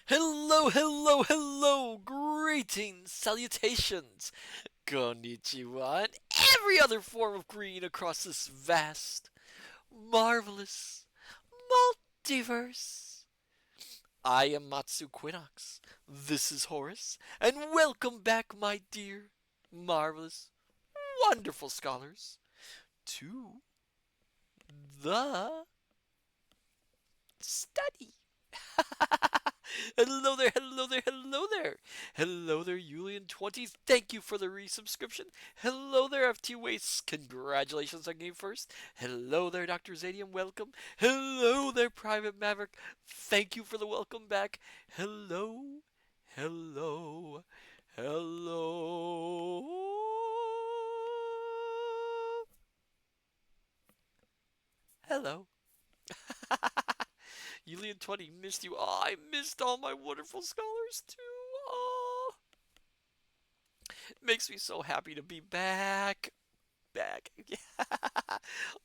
Hello, hello, hello! Greetings, salutations, konnichiwa, and every other form of green across this vast, marvelous multiverse. I am Matsu Quinox. This is Horace, and welcome back, my dear, marvelous, wonderful scholars, to the study. Hello there, hello there, hello there. Hello there, Julian20. Thank you for the resubscription. Hello there, FT Wastes. Congratulations on Game First. Hello there, Dr. Zadium. Welcome. Hello there, Private Maverick. Thank you for the welcome back. Hello, hello, hello. Hello. Julian20 missed you. Oh, I missed all my wonderful scholars too. Oh. Makes me so happy to be back. Back.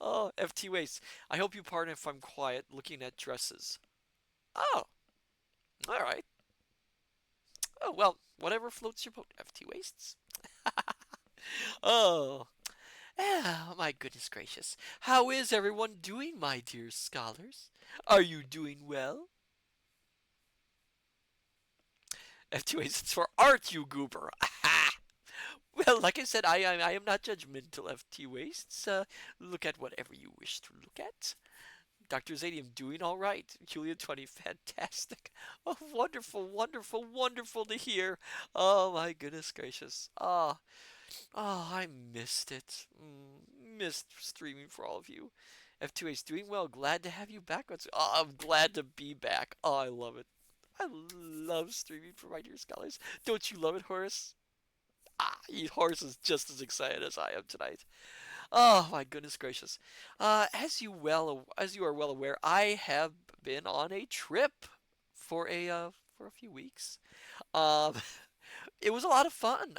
Oh, FT Waste. I hope you pardon if I'm quiet looking at dresses. Oh, alright. Oh, well, whatever floats your boat, FT Wastes. Oh, my goodness gracious. How is everyone doing, my dear scholars? Are you doing well? FT Waste, it's for art, you goober. Well, like I said, I am not judgmental, FT Wastes. Look at whatever you wish to look at. Dr. Zadium doing all right. Julia20, fantastic. Oh, wonderful, wonderful, wonderful to hear. Oh, my goodness gracious. I missed it. Missed streaming for all of you. F2A's doing well. Glad to have you back. I'm glad to be back. Oh, I love it. I love streaming for my dear scholars. Don't you love it, Horace? Horace is just as excited as I am tonight. Oh my goodness gracious! As you are well aware, I have been on a trip for a few weeks. Um, it was a lot of fun.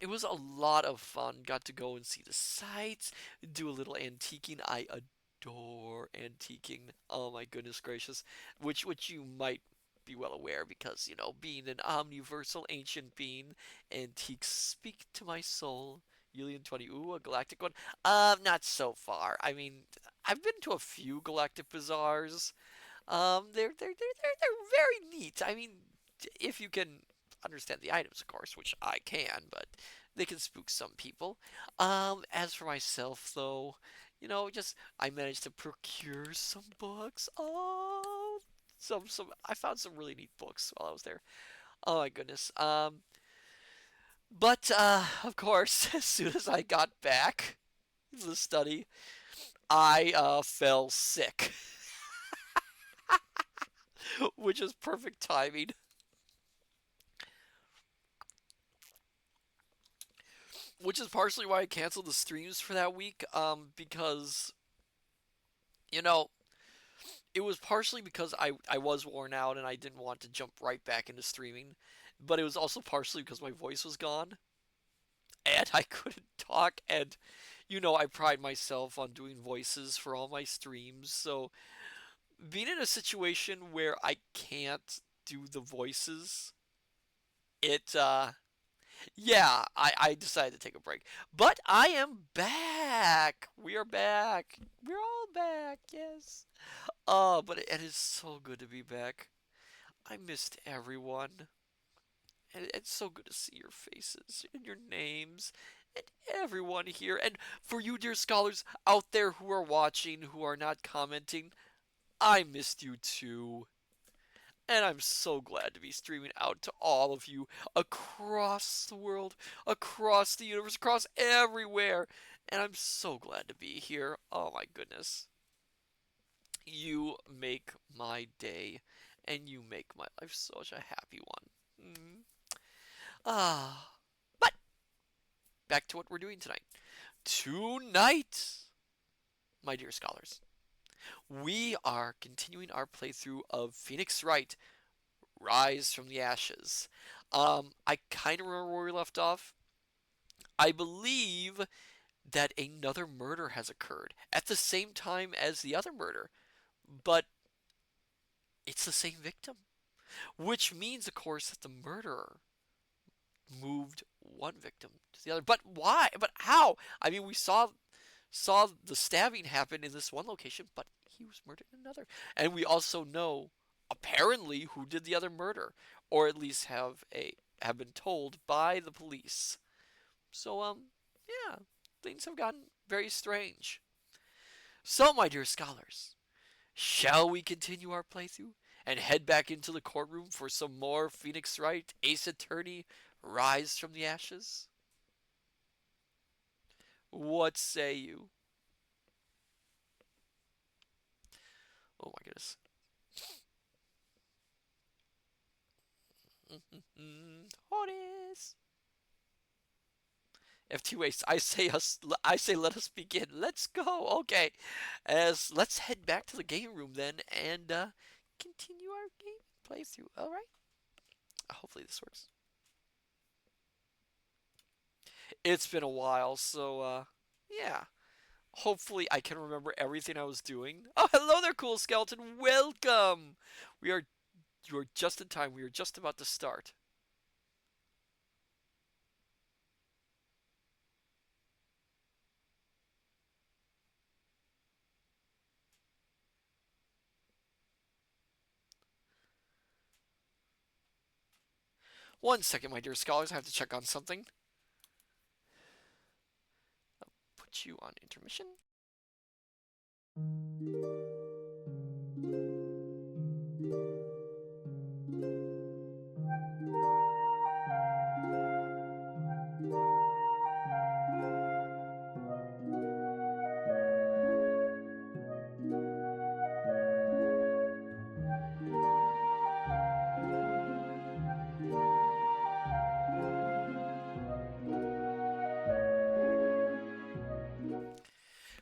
It was a lot of fun. Got to go and see the sights, do a little antiquing. I adore antiquing. Oh my goodness gracious! Which you might be well aware because being an omniversal ancient being, antiques speak to my soul. Julian20, ooh, a galactic one. Not so far. I mean, I've been to a few galactic bazaars. They're very neat. I mean, if you can understand the items, of course, which I can, but they can spook some people. As for myself, though, just I managed to procure some books. Oh, some. I found some really neat books while I was there. Oh my goodness. But of course, as soon as I got back to the study, I fell sick, which is perfect timing. Which is partially why I canceled the streams for that week. Because you know it was partially because I was worn out and I didn't want to jump right back into streaming, but it was also partially because my voice was gone and I couldn't talk. And I pride myself on doing voices for all my streams, so being in a situation where I can't do the voices, it yeah, I decided to take a break. But I am back. We are back. We're all back. Yes. Oh, but it is so good to be back. I missed everyone. And it's so good to see your faces and your names and everyone here. And for you, dear scholars out there who are watching, who are not commenting, I missed you too. And I'm so glad to be streaming out to all of you across the world, across the universe, across everywhere. And I'm so glad to be here. Oh my goodness. You make my day, and you make my life such a happy one. Ah. But back to what we're doing tonight. Tonight, my dear scholars, we are continuing our playthrough of Phoenix Wright Rise from the Ashes. I kind of remember where we left off. I believe that another murder has occurred at the same time as the other murder, but It's the same victim. Which means, of course, that the murderer moved one victim to the other. But why? But how? I mean, we saw the stabbing happen in this one location, but he was murdered in another. And we also know apparently who did the other murder, or at least have been told by the police. So yeah, things have gotten very strange. So, my dear scholars, shall we continue our playthrough and head back into the courtroom for some more Phoenix Wright, Ace Attorney, Rise from the Ashes? What say you? Oh my goodness. Horus. FT Waste, I say let us begin. Let's go. Okay. Let's head back to the game room then and continue our game playthrough. All right. Hopefully this works. It's been a while, so yeah. Hopefully I can remember everything I was doing. Oh, hello there, cool skeleton. Welcome. You are just in time. We are just about to start. One second, my dear scholars. I have to check on something. I'll put you on intermission.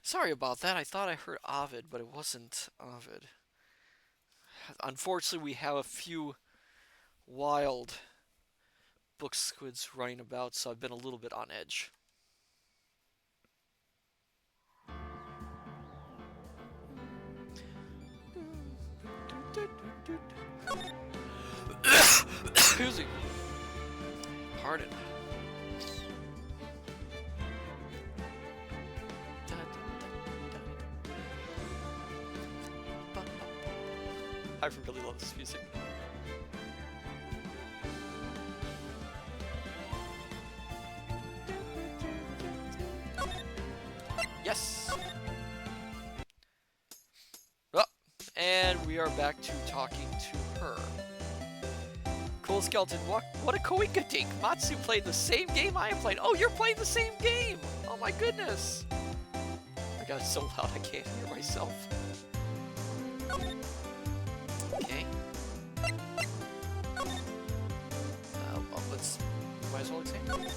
Sorry about that. I thought I heard Ovid, but it wasn't Ovid. Unfortunately, we have a few wild book squids running about, so I've been a little bit on edge. Excuse me. Pardon. I really love this music. Yes! Oh, and we are back to talking to her. Cool skeleton, what a coinkadink! Matsu played the same game I played. Oh, you're playing the same game! Oh my goodness! I got it so loud I can't hear myself. Okay. Well, might as well examine.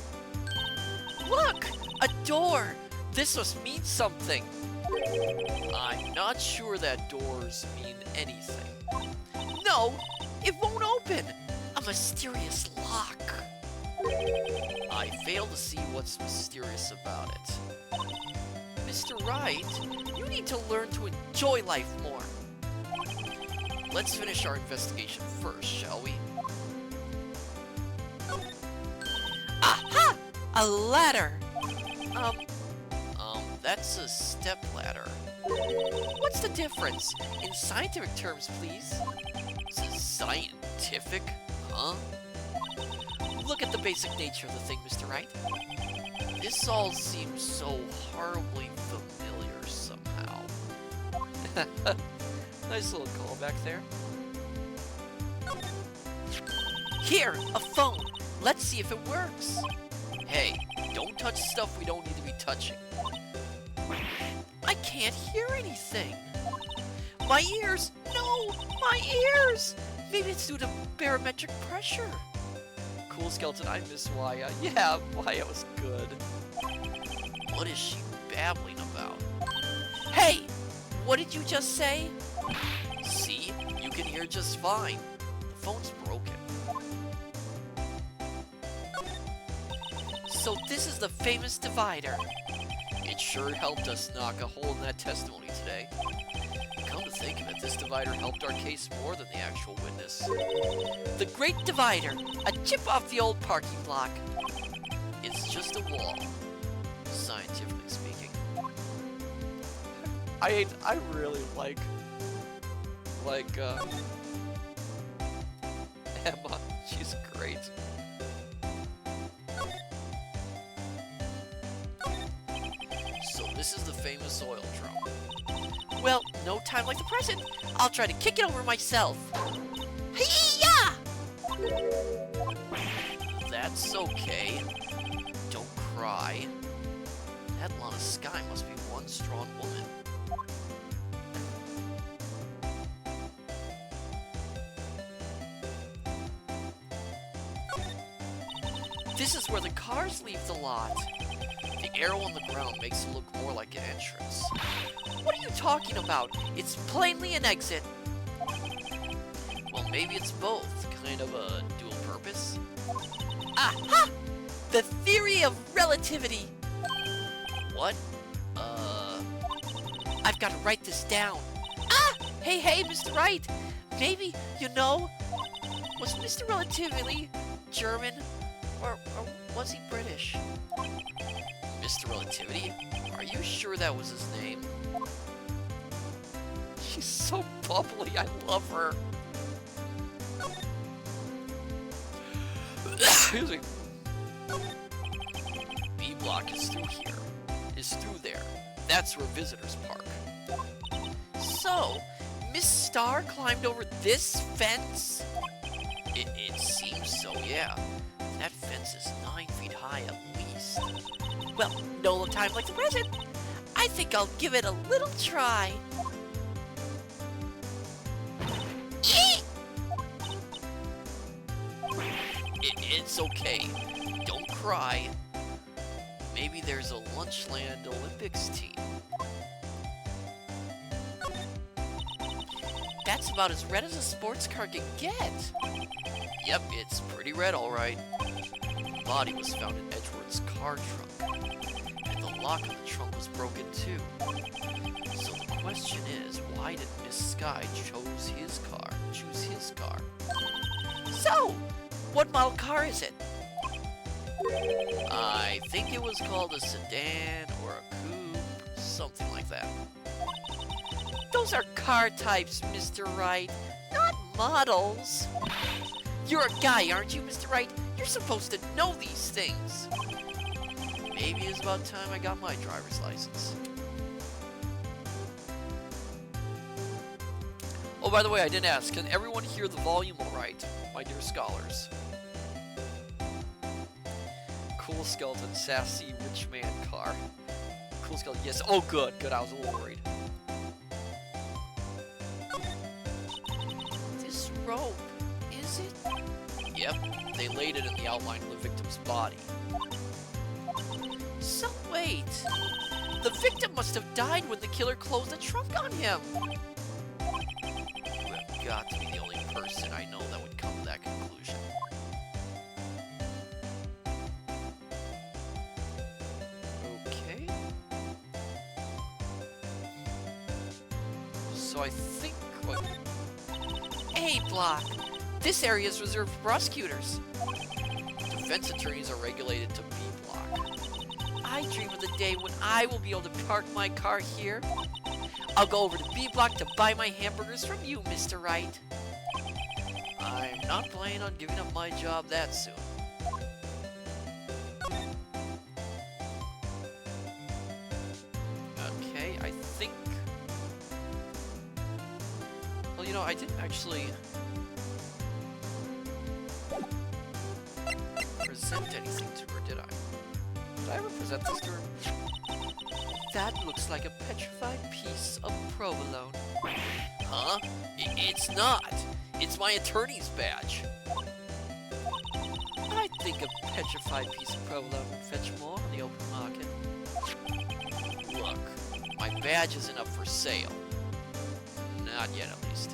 Look! A door! This must mean something! I'm not sure that doors mean anything. No! It won't open! A mysterious lock! I fail to see what's mysterious about it. Mr. Wright, you need to learn to enjoy life more. Let's finish our investigation first, shall we? Aha! A ladder! That's a step ladder. What's the difference? In scientific terms, please. Scientific? Huh? Look at the basic nature of the thing, Mr. Wright. This all seems so horribly familiar somehow. Nice little callback there. Here, a phone. Let's see if it works. Hey, don't touch stuff we don't need to be touching. I can't hear anything. My ears! No! My ears! Maybe it's due to barometric pressure. Cool skeleton, I miss Waya. Yeah, Waya was good. What is she babbling about? Hey! What did you just say? See? You can hear just fine. The phone's broken. So this is the famous divider. It sure helped us knock a hole in that testimony today. Come to think of it, this divider helped our case more than the actual witness. The Great Divider, a chip off the old parking block. It's just a wall, scientifically speaking. I really like Emma. She's great. So this is the famous oil drum. Well, no time like the present. I'll try to kick it over myself. Hey-ya! That's okay. Don't cry. That Lana Sky must be one strong woman. This is where the cars leave the lot. The arrow on the ground makes it look more like an entrance. What are you talking about? It's plainly an exit. Well, maybe it's both. Kind of a dual purpose. Aha! The theory of relativity. What? I've got to write this down. Ah! Hey, Mr. Wright. Maybe, was Mr. Relativity German? Or was he British? Mr. Relativity? Are you sure that was his name? She's so bubbly, I love her. Excuse me. B block is through here. Is through there. That's where visitors park. So, Miss Starr climbed over this fence? It seems so, yeah. That fence is 9 feet high at least. Well, no time like the present. I think I'll give it a little try. It's okay. Don't cry. Maybe there's a Lunchland Olympics team. That's about as red as a sports car can get. Yep, it's pretty red, all right. The body was found in Edgeworth's car trunk, and the lock of the trunk was broken too. So the question is, why did Miss Sky choose his car? So, what model car is it? I think it was called a sedan or a coupe, something like that. Those are car types, Mr. Wright, not models. You're a guy, aren't you, Mr. Wright? You're supposed to know these things. Maybe it's about time I got my driver's license. Oh, by the way, I didn't ask. Can everyone hear the volume all right, my dear scholars? Cool skeleton, sassy rich man car. Cool skeleton, yes. Oh, good. I was a little worried. This rope, is it? Yep, they laid it in the outline of the victim's body. So wait, the victim must have died when the killer closed the trunk on him. You have got to be the only person I know that would come to that conclusion. Okay. So I think what... A block. This area is reserved for prosecutors. Defense attorneys are regulated to B block. I dream of the day when I will be able to park my car here. I'll go over to B block to buy my hamburgers from you, Mr. Wright. I'm not planning on giving up my job that soon. Okay, I think... Well, I didn't actually present anything to her, did I? Did I ever present this to her? That looks like a petrified piece of provolone. Huh? It's not. It's my attorney's badge. I think a petrified piece of provolone would fetch more on the open market. Look, my badge isn't up for sale. Not yet, at least.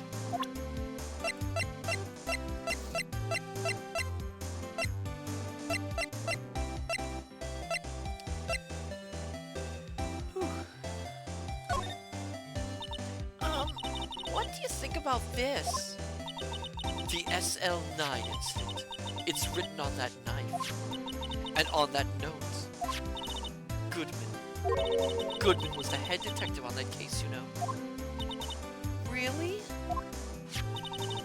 about this? The SL9 incident. It's written on that knife. And on that note. Goodman. Goodman was the head detective on that case, you know. Really?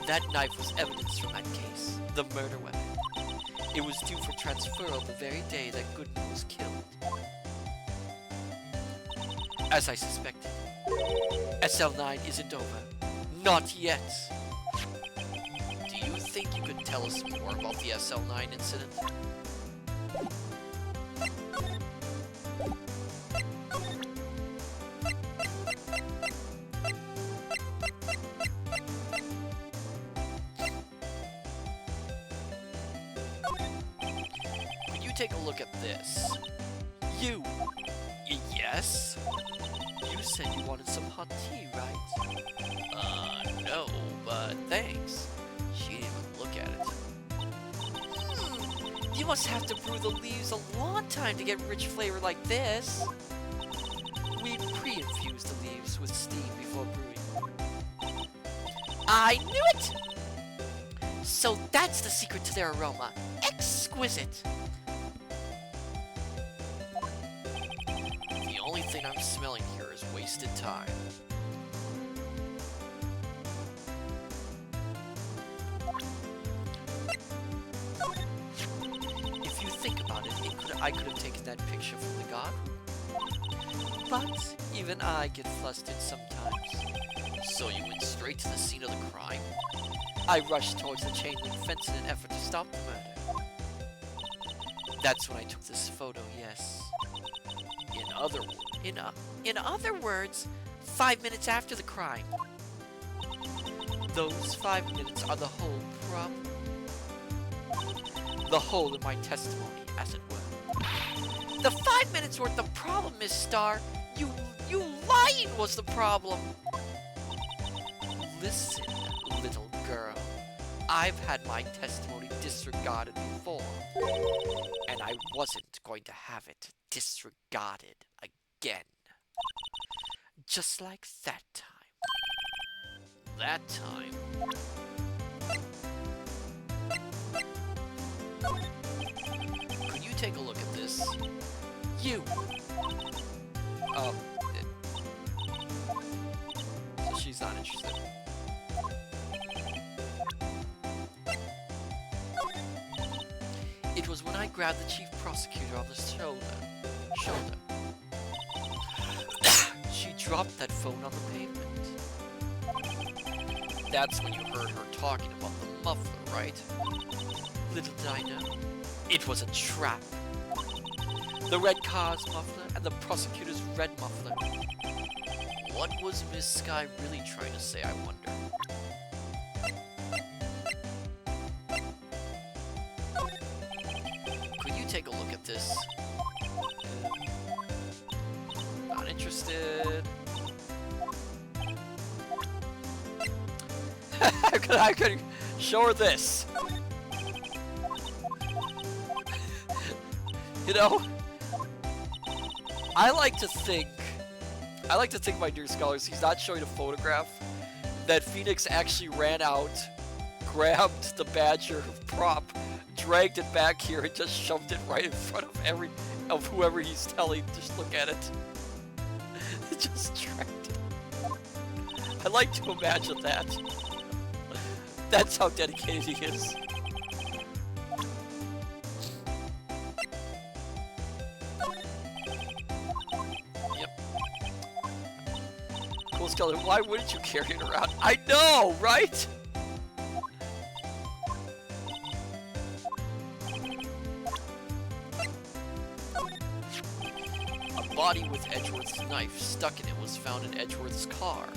That knife was evidence from that case. The murder weapon. It was due for transferal the very day that Goodman was killed. As I suspected. SL9 isn't over. Not yet. Do you think you could tell us more about the SL9 incident? Could you take a look at this? You! Yes? You said you wanted some hot tea, right? No, but thanks. She didn't even look at it. You must have to brew the leaves a long time to get rich flavor like this. We pre-infuse the leaves with steam before brewing. I knew it! So that's the secret to their aroma. Exquisite. The only thing I'm smelling here is wasted time. If you think about it, I could have taken that picture from the guard. But even I get flustered sometimes. So you went straight to the scene of the crime? I rushed towards the chain link fence in an effort to stop the murder. That's when I took this photo, yes. In other words, 5 minutes after the crime. Those 5 minutes are the whole problem. The whole in my testimony, as it were. The 5 minutes weren't the problem, Miss Starr. You lying was the problem. Listen, little girl. I've had my testimony disregarded before. And I wasn't going to have it disregarded again. Just like that time. That time. Could you take a look at this? You! Oh. So she's not interested. It was when I grabbed the chief prosecutor on the shoulder. She dropped that phone on the pavement. That's when you heard her talking about the muffler, right? Little did I know, it was a trap. The red car's muffler and the prosecutor's red muffler. What was Miss Sky really trying to say, I wonder? Could you take a look at this? Not interested. I could show her this. You know, I like to think, my dear scholars, he's not showing a photograph, that Phoenix actually ran out, grabbed the Badger prop, dragged it back here, and just shoved it right in front of whoever he's telling. Just look at it. Just dragged it. I like to imagine that. That's how dedicated he is. Yep. Cool Skeleton, why wouldn't you carry it around? I know, right? A body with Edgeworth's knife stuck in it was found in Edgeworth's car.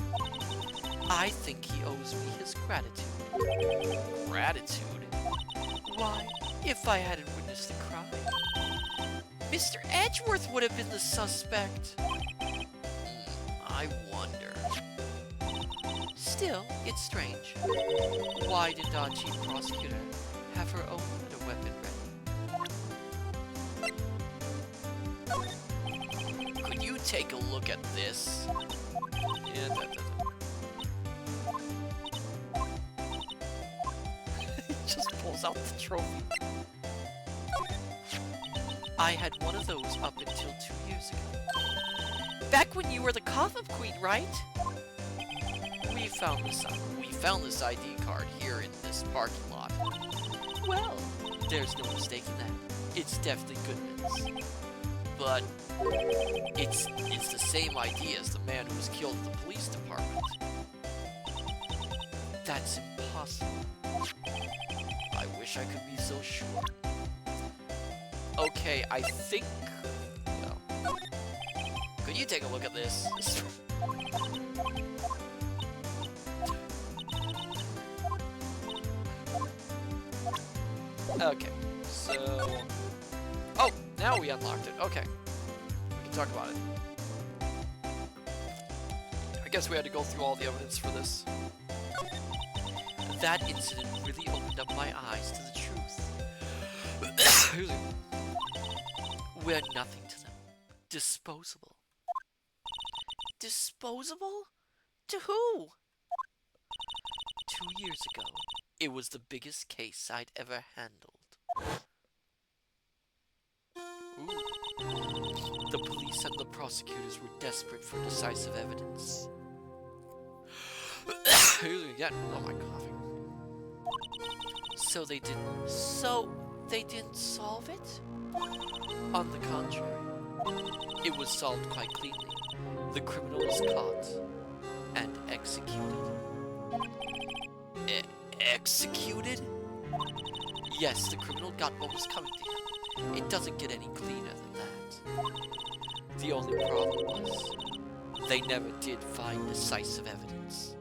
I think he owes me his gratitude. Gratitude? Why, if I hadn't witnessed the crime, Mr. Edgeworth would have been the suspect. I wonder. Still, it's strange. Why did our chief prosecutor have her own murder weapon ready? Could you take a look at this? Yeah, pulls out the trophy. I had one of those up until 2 years ago. Back when you were the coffin queen, right? We found this ID card here in this parking lot. Well, there's no mistaking that. It's definitely Goodman's. But it's the same ID as the man who was killed at the police department. That's impossible. I wish I could be so sure. Okay, I think... Well, could you take a look at this? Okay, so... Oh, now we unlocked it. Okay. We can talk about it. I guess we had to go through all the evidence for this. That incident really opened up my eyes to the truth. We're nothing to them. Disposable. Disposable? To who? 2 years ago, it was the biggest case I'd ever handled. Ooh. The police and the prosecutors were desperate for decisive evidence. Again, oh my coughing. So they didn't. So they didn't solve it? On the contrary, it was solved quite cleanly. The criminal was caught and executed. Executed? Yes, the criminal got what was coming to him. It doesn't get any cleaner than that. The only problem was, they never did find decisive evidence.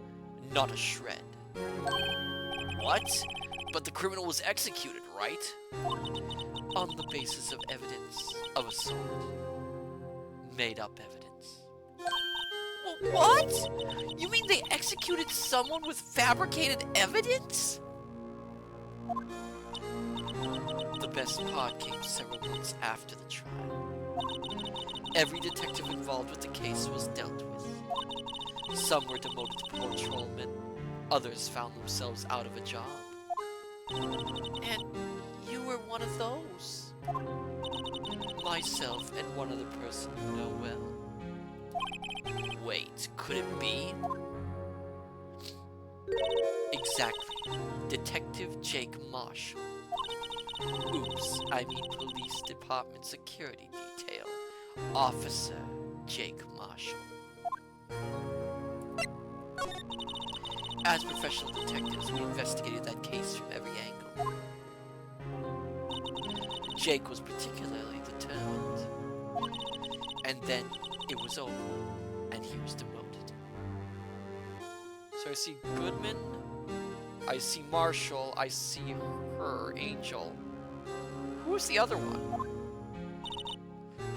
Not a shred. What? But the criminal was executed, right? On the basis of evidence of assault. Made up evidence. What? You mean they executed someone with fabricated evidence? The best part came several months after the trial. Every detective involved with the case was dealt with. Some were demoted to patrolmen, others found themselves out of a job. And you were one of those? Myself and one other person you know well. Wait, could it be? Exactly. Detective Jake Marshall. Oops, I mean Police Department Security Detail. Officer Jake Marshall. As professional detectives, we investigated that case from every angle. Jake was particularly determined. And then it was over, and he was demoted. So I see Goodman, I see Marshall, I see her, Angel. Who's the other one?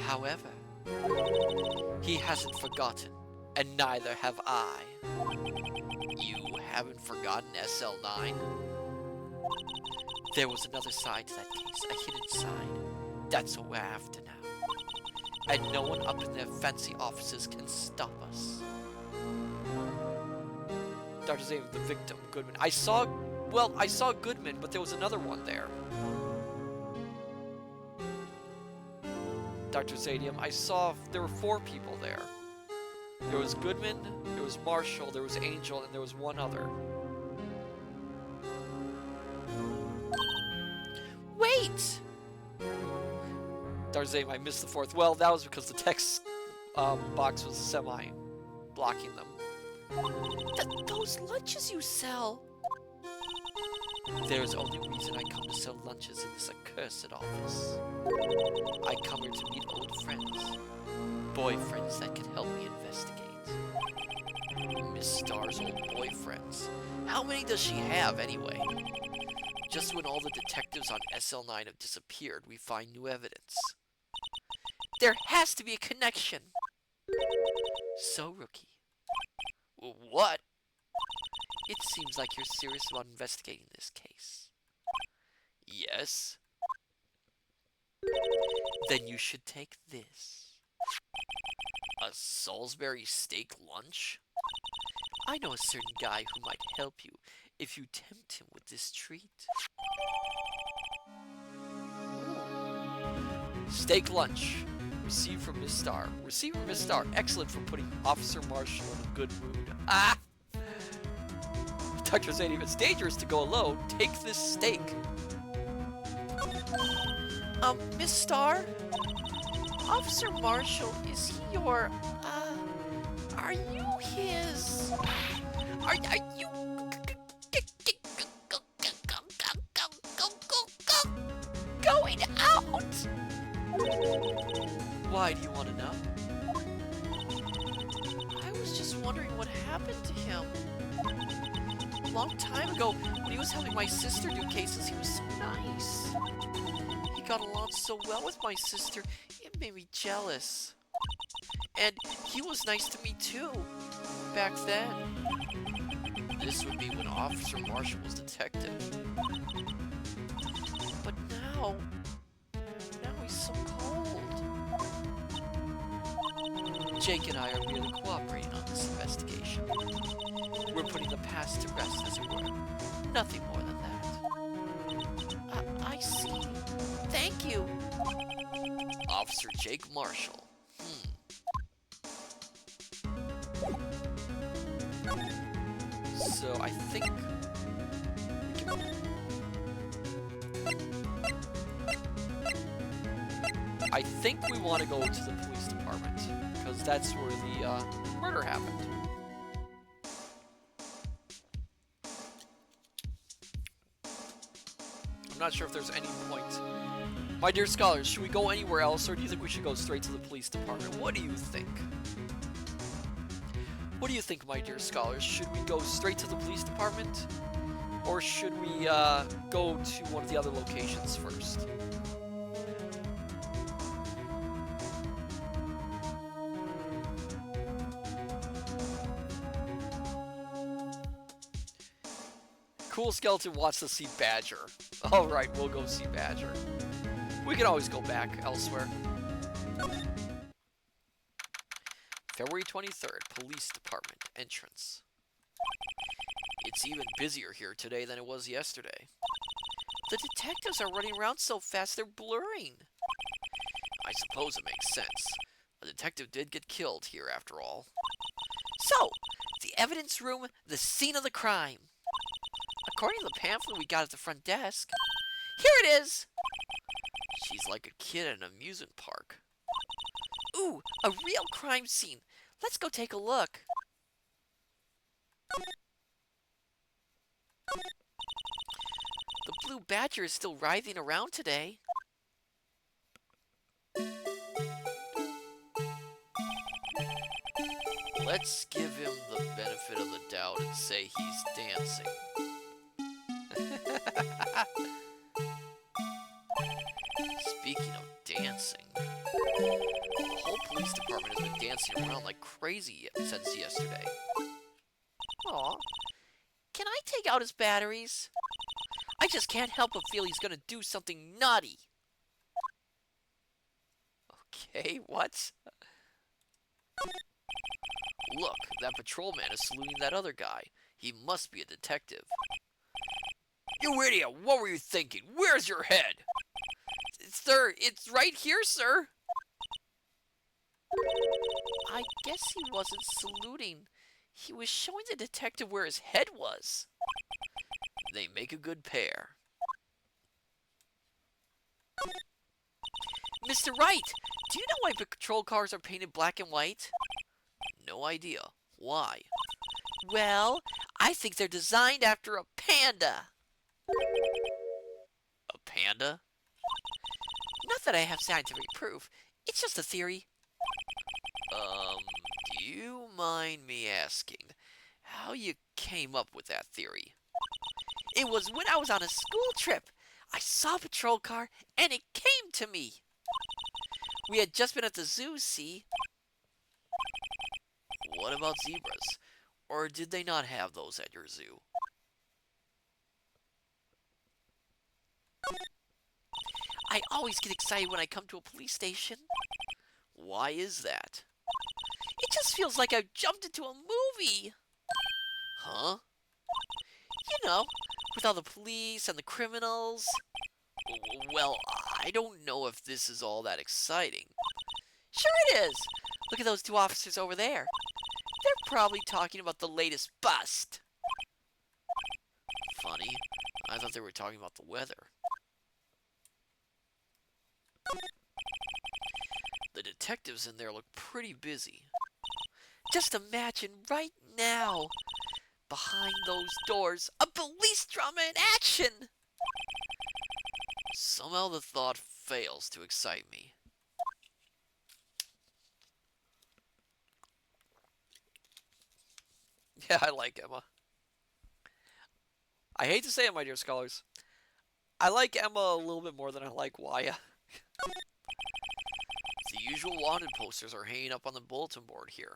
However, he hasn't forgotten, and neither have I. You haven't forgotten SL9? There was another side to that case, a hidden side. That's what we're after now. And no one up in their fancy offices can stop us. Dr. Zane, the victim, Goodman. I saw Goodman, but there was another one there. Dr. Zadium, I saw there were 4 people there. There was Goodman, there was Marshall, there was Angel, and there was one other. Wait! Dr. Zadium, I missed the 4th. Well, that was because the text box was semi-blocking them. Those lunches you sell. There's only reason I come to sell lunches in this accursed office. I come here to meet old friends. Boyfriends that can help me investigate. Miss Star's old boyfriends. How many does she have, anyway? Just when all the detectives on SL9 have disappeared, we find new evidence. There has to be a connection. So, Rookie. What? It seems like you're serious about investigating this case. Yes? Then you should take this. A Salisbury steak lunch? I know a certain guy who might help you if you tempt him with this treat. Steak lunch. Received from Miss Star. Received from Miss Star. Excellent for putting Officer Marshall in a good mood. Ah! Dr. Zane, if it's dangerous to go alone, take this steak. Miss Star? Officer Marshall, is he your, are you his... Are you... going out? Why do you want to know? I was just wondering what happened to him. A long time ago, when he was helping my sister do cases, he was so nice. He got along so well with my sister, it made me jealous. And he was nice to me too, back then. This would be when Officer Marshall was detective. But now he's so cold. Jake and I are really cooperating on this investigation. We're putting the past to rest, as it were. Nothing more than that. I see. Thank you. Officer Jake Marshall. So I think we want to go to the police department because that's where the murder happened. I'm not sure if there's any point. My dear scholars, should we go anywhere else, or do you think we should go straight to the police department? What do you think? What do you think, my dear scholars? Should we go straight to the police department? Or should we go to one of the other locations first? Cool Skeleton wants to see Badger. Alright, we'll go see Badger. We can always go back elsewhere. February 23rd, Police Department entrance. It's even busier here today than it was yesterday. The detectives are running around so fast they're blurring. I suppose it makes sense. A detective did get killed here after all. So, the evidence room, the scene of the crime. According to the pamphlet we got at the front desk, here it is! She's like a kid at an amusement park. Ooh, a real crime scene. Let's go take a look. The blue badger is still writhing around today. Let's give him the benefit of the doubt and say he's dancing. Speaking of dancing, the whole police department has been dancing around like crazy since yesterday. Aw, can I take out his batteries? I just can't help but feel he's gonna do something naughty. Okay, what? Look, that patrolman is saluting that other guy. He must be a detective. You idiot! What were you thinking? Where's your head? Sir, it's right here, sir. I guess he wasn't saluting. He was showing the detective where his head was. They make a good pair. Mr. Wright, do you know why patrol cars are painted black and white? No idea. Why? Well, I think they're designed after a panda. A panda? Not that I have scientific proof. It's just a theory. Do you mind me asking how you came up with that theory? It was when I was on a school trip. I saw a patrol car, and it came to me. We had just been at the zoo, see? What about zebras? Or did they not have those at your zoo? I always get excited when I come to a police station. Why is that? It just feels like I've jumped into a movie. Huh? You know, with all the police and the criminals. Well, I don't know if this is all that exciting. Sure it is. Look at those two officers over there. They're probably talking about the latest bust. Funny, I thought they were talking about the weather. The detectives in there look pretty busy. Just imagine right now, behind those doors, a police drama in action. Somehow the thought fails to excite me. Yeah, I like Emma. I hate to say it, my dear scholars. I like Emma a little bit more than I like Waya. The usual wanted posters are hanging up on the bulletin board here.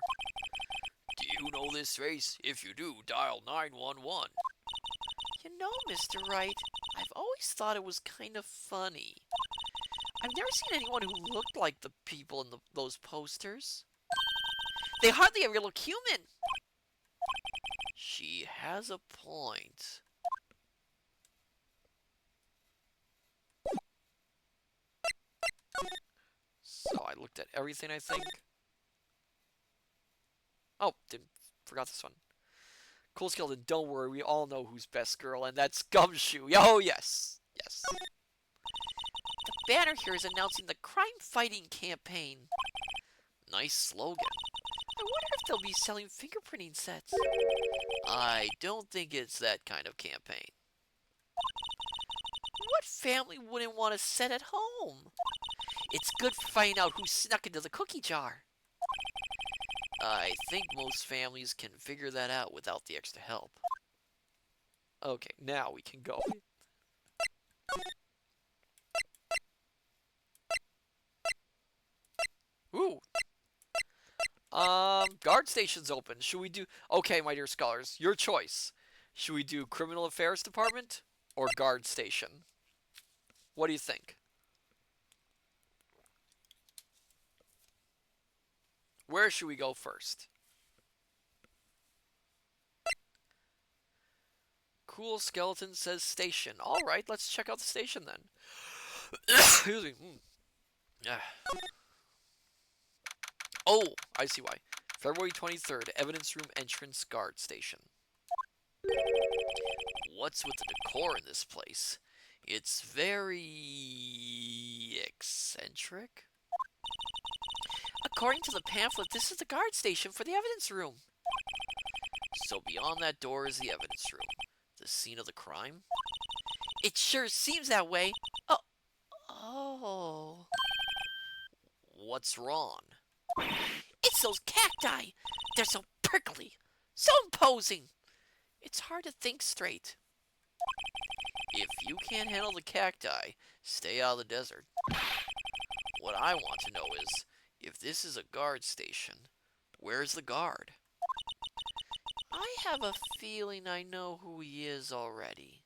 Do you know this face? If you do, dial 911. You know, Mr. Wright, I've always thought it was kind of funny. I've never seen anyone who looked like the people in those posters. They hardly ever look human. She has a point. So I looked at everything, I think. Oh, forgot this one. Cool Skeleton, don't worry, we all know who's best girl, and that's Gumshoe. Oh, yes. Yes. The banner here is announcing the crime-fighting campaign. Nice slogan. I wonder if they'll be selling fingerprinting sets. I don't think it's that kind of campaign. What family wouldn't want a set at home? It's good for finding out who snuck into the cookie jar. I think most families can figure that out without the extra help. Okay, now we can go. Ooh. Guard station's open. Should we do... Okay, my dear scholars, your choice. Should we do Criminal Affairs Department or Guard Station? What do you think? Where should we go first? Cool Skeleton says station. Alright, let's check out the station then. Excuse me. Oh, I see why. February 23rd, Evidence Room Entrance Guard Station. What's with the decor in this place? It's very... eccentric? According to the pamphlet, this is the guard station for the evidence room. So beyond that door is the evidence room. The scene of the crime? It sure seems that way. Oh. What's wrong? It's those cacti. They're so prickly, so imposing. It's hard to think straight. If you can't handle the cacti, stay out of the desert. What I want to know is, if this is a guard station, where's the guard? I have a feeling I know who he is already.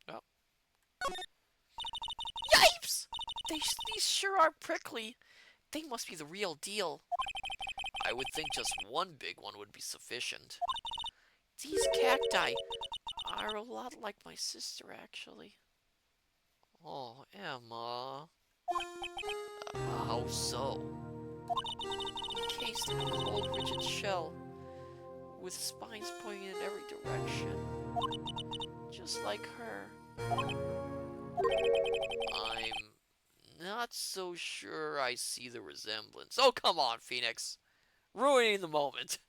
Oh. Yipes! These sure are prickly. They must be the real deal. I would think just one big one would be sufficient. These cacti are a lot like my sister, actually. Oh, Emma. How so? Encased in a cold, rigid shell, with spines pointing in every direction. Just like her. I'm not so sure I see the resemblance. Oh, come on, Phoenix. Ruining the moment.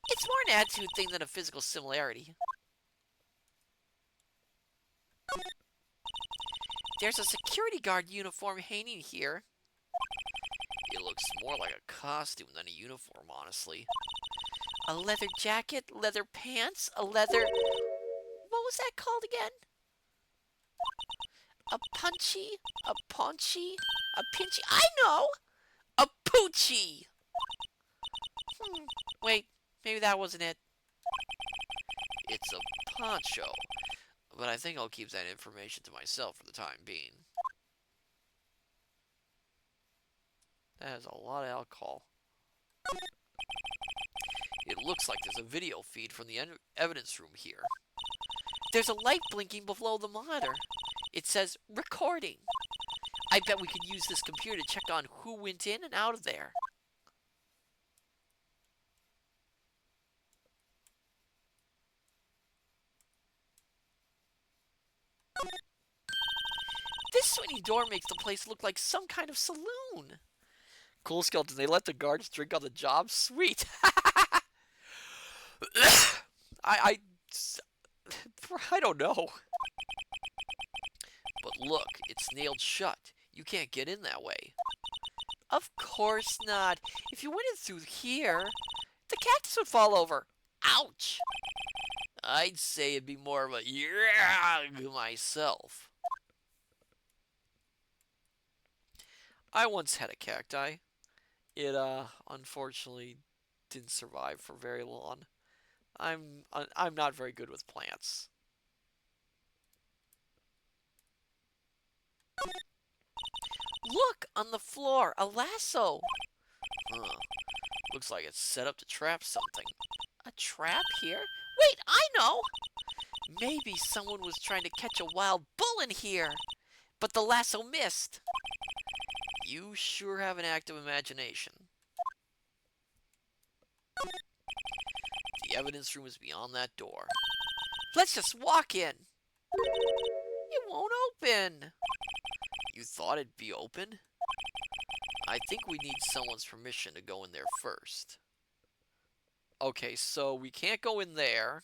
It's more an attitude thing than a physical similarity. There's a security guard uniform hanging here. It looks more like a costume than a uniform, honestly. A leather jacket, leather pants, a leather... What was that called again? A punchy, a paunchy, a pinchy... I know! A poochie! Wait, maybe that wasn't it. It's a poncho, but I think I'll keep that information to myself for the time being. That is a lot of alcohol. It looks like there's a video feed from the evidence room here. There's a light blinking below the monitor. It says recording. I bet we could use this computer to check on who went in and out of there. This swinging door makes the place look like some kind of saloon. Cool, Skeleton. They let the guards drink on the job? Sweet. I, I don't know. But look, it's nailed shut. You can't get in that way. Of course not. If you went in through here, the cactus would fall over. Ouch! I'd say it'd be more of a yeah myself. I once had a cacti. It unfortunately didn't survive for very long. I'm not very good with plants. Look, on the floor, a lasso. Huh. Looks like it's set up to trap something. A trap here? Wait, I know! Maybe someone was trying to catch a wild bull in here, but the lasso missed. You sure have an active imagination. The evidence room is beyond that door. Let's just walk in. It won't open. You thought it'd be open? I think we need someone's permission to go in there first. Okay, so we can't go in there.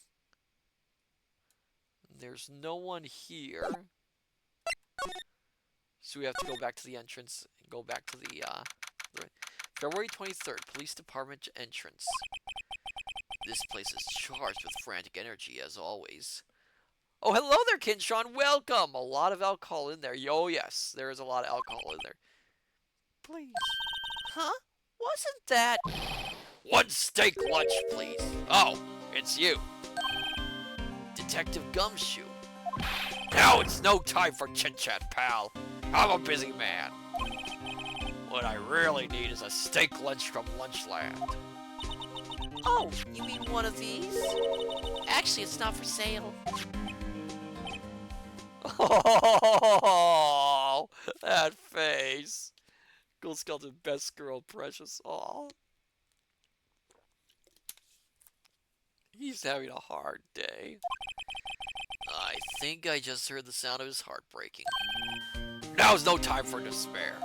There's no one here. So we have to go back to the entrance and go back to the February 23rd, Police Department entrance. This place is charged with frantic energy, as always. Oh, hello there, Kinshon. Welcome. A lot of alcohol in there. Oh, yes, there is a lot of alcohol in there. Please. Huh? Wasn't that... One steak lunch, please. Oh, it's you. Detective Gumshoe. Now it's no time for chit-chat, pal. I'm a busy man. What I really need is a steak lunch from Lunchland. Oh, you mean one of these? Actually, it's not for sale. Oh, that face. Cool Skeleton, best girl, precious. Oh. He's having a hard day. I think I just heard the sound of his heart breaking. Now's no time for despair.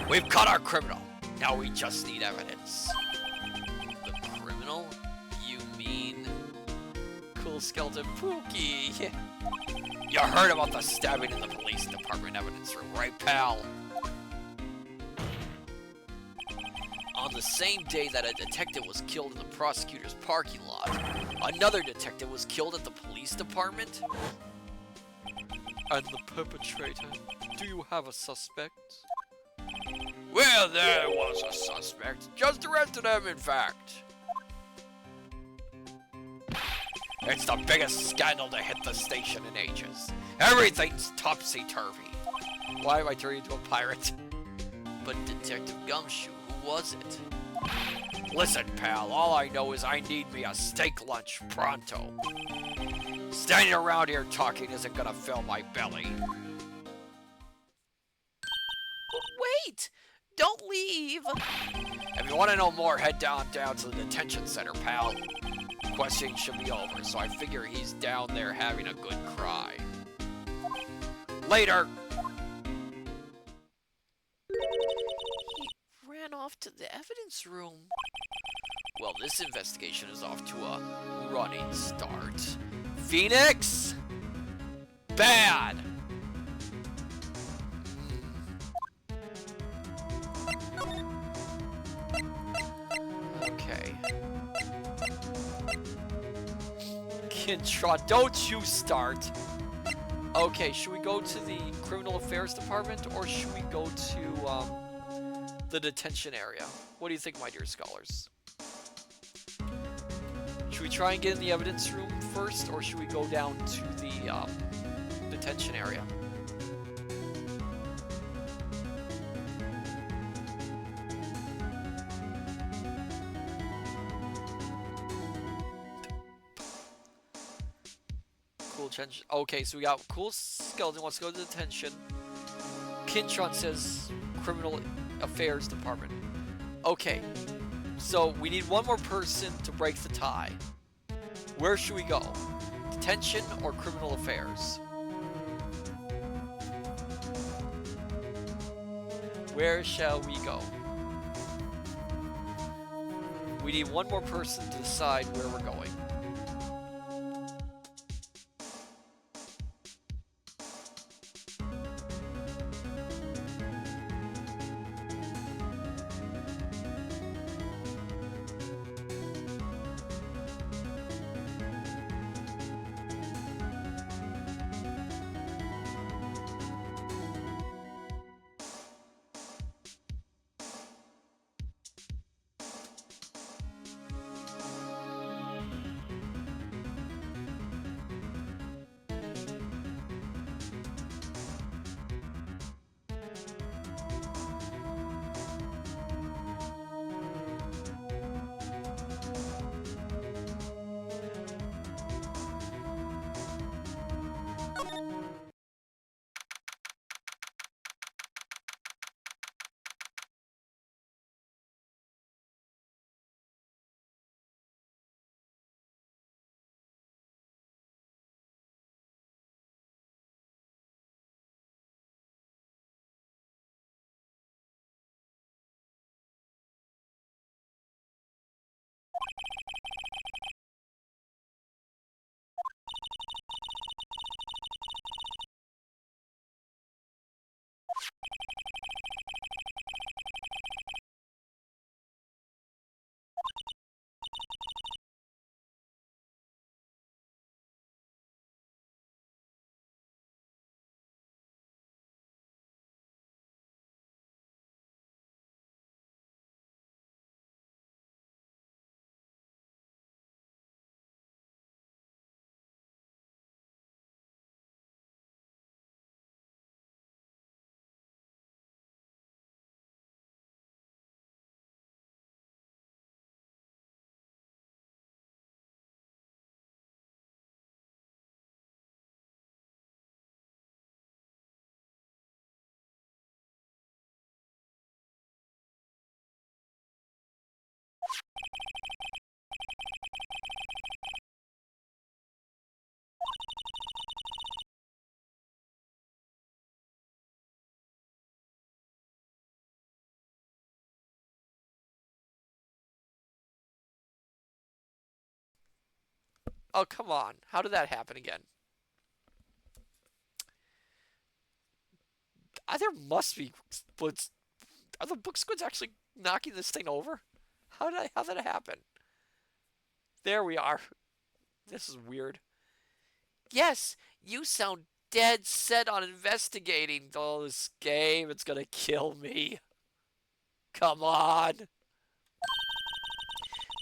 We've caught our criminal. Now we just need evidence. The criminal? You mean... Cool Skeleton Pookie. You heard about the stabbing in the police department evidence room, right, pal? On the same day that a detective was killed in the prosecutor's parking lot, another detective was killed at the police department? And the perpetrator? Do you have a suspect? Well, there was a suspect. Just arrested him, in fact. It's the biggest scandal to hit the station in ages. Everything's topsy-turvy. Why am I turning into a pirate? But Detective Gumshoe, who was it? Listen, pal, all I know is I need me a steak lunch pronto. Standing around here talking isn't gonna fill my belly. Wait! Don't leave! If you want to know more, head down to the detention center, pal. Questioning should be over, so I figure he's down there having a good cry. Later! He ran off to the evidence room. Well, this investigation is off to a running start. Phoenix? Bad! Okay. Kintron, don't you start! Okay, should we go to the Criminal Affairs Department, or should we go to, the detention area? What do you think, my dear scholars? Should we try and get in the evidence room first, or should we go down to the, detention area? detention. Okay, so we got Cool Skeleton wants to go to detention. Kintron says criminal affairs department. Okay, so we need one more person to break the tie. Where should we go? Detention or criminal affairs? Where shall we go? We need one more person to decide where we're going. Oh, come on. How did that happen again? There must be squids. Are the book squids actually knocking this thing over? How did it happen? There we are. This is weird. Yes, you sound dead set on investigating. Oh, this game, it's gonna kill me. Come on.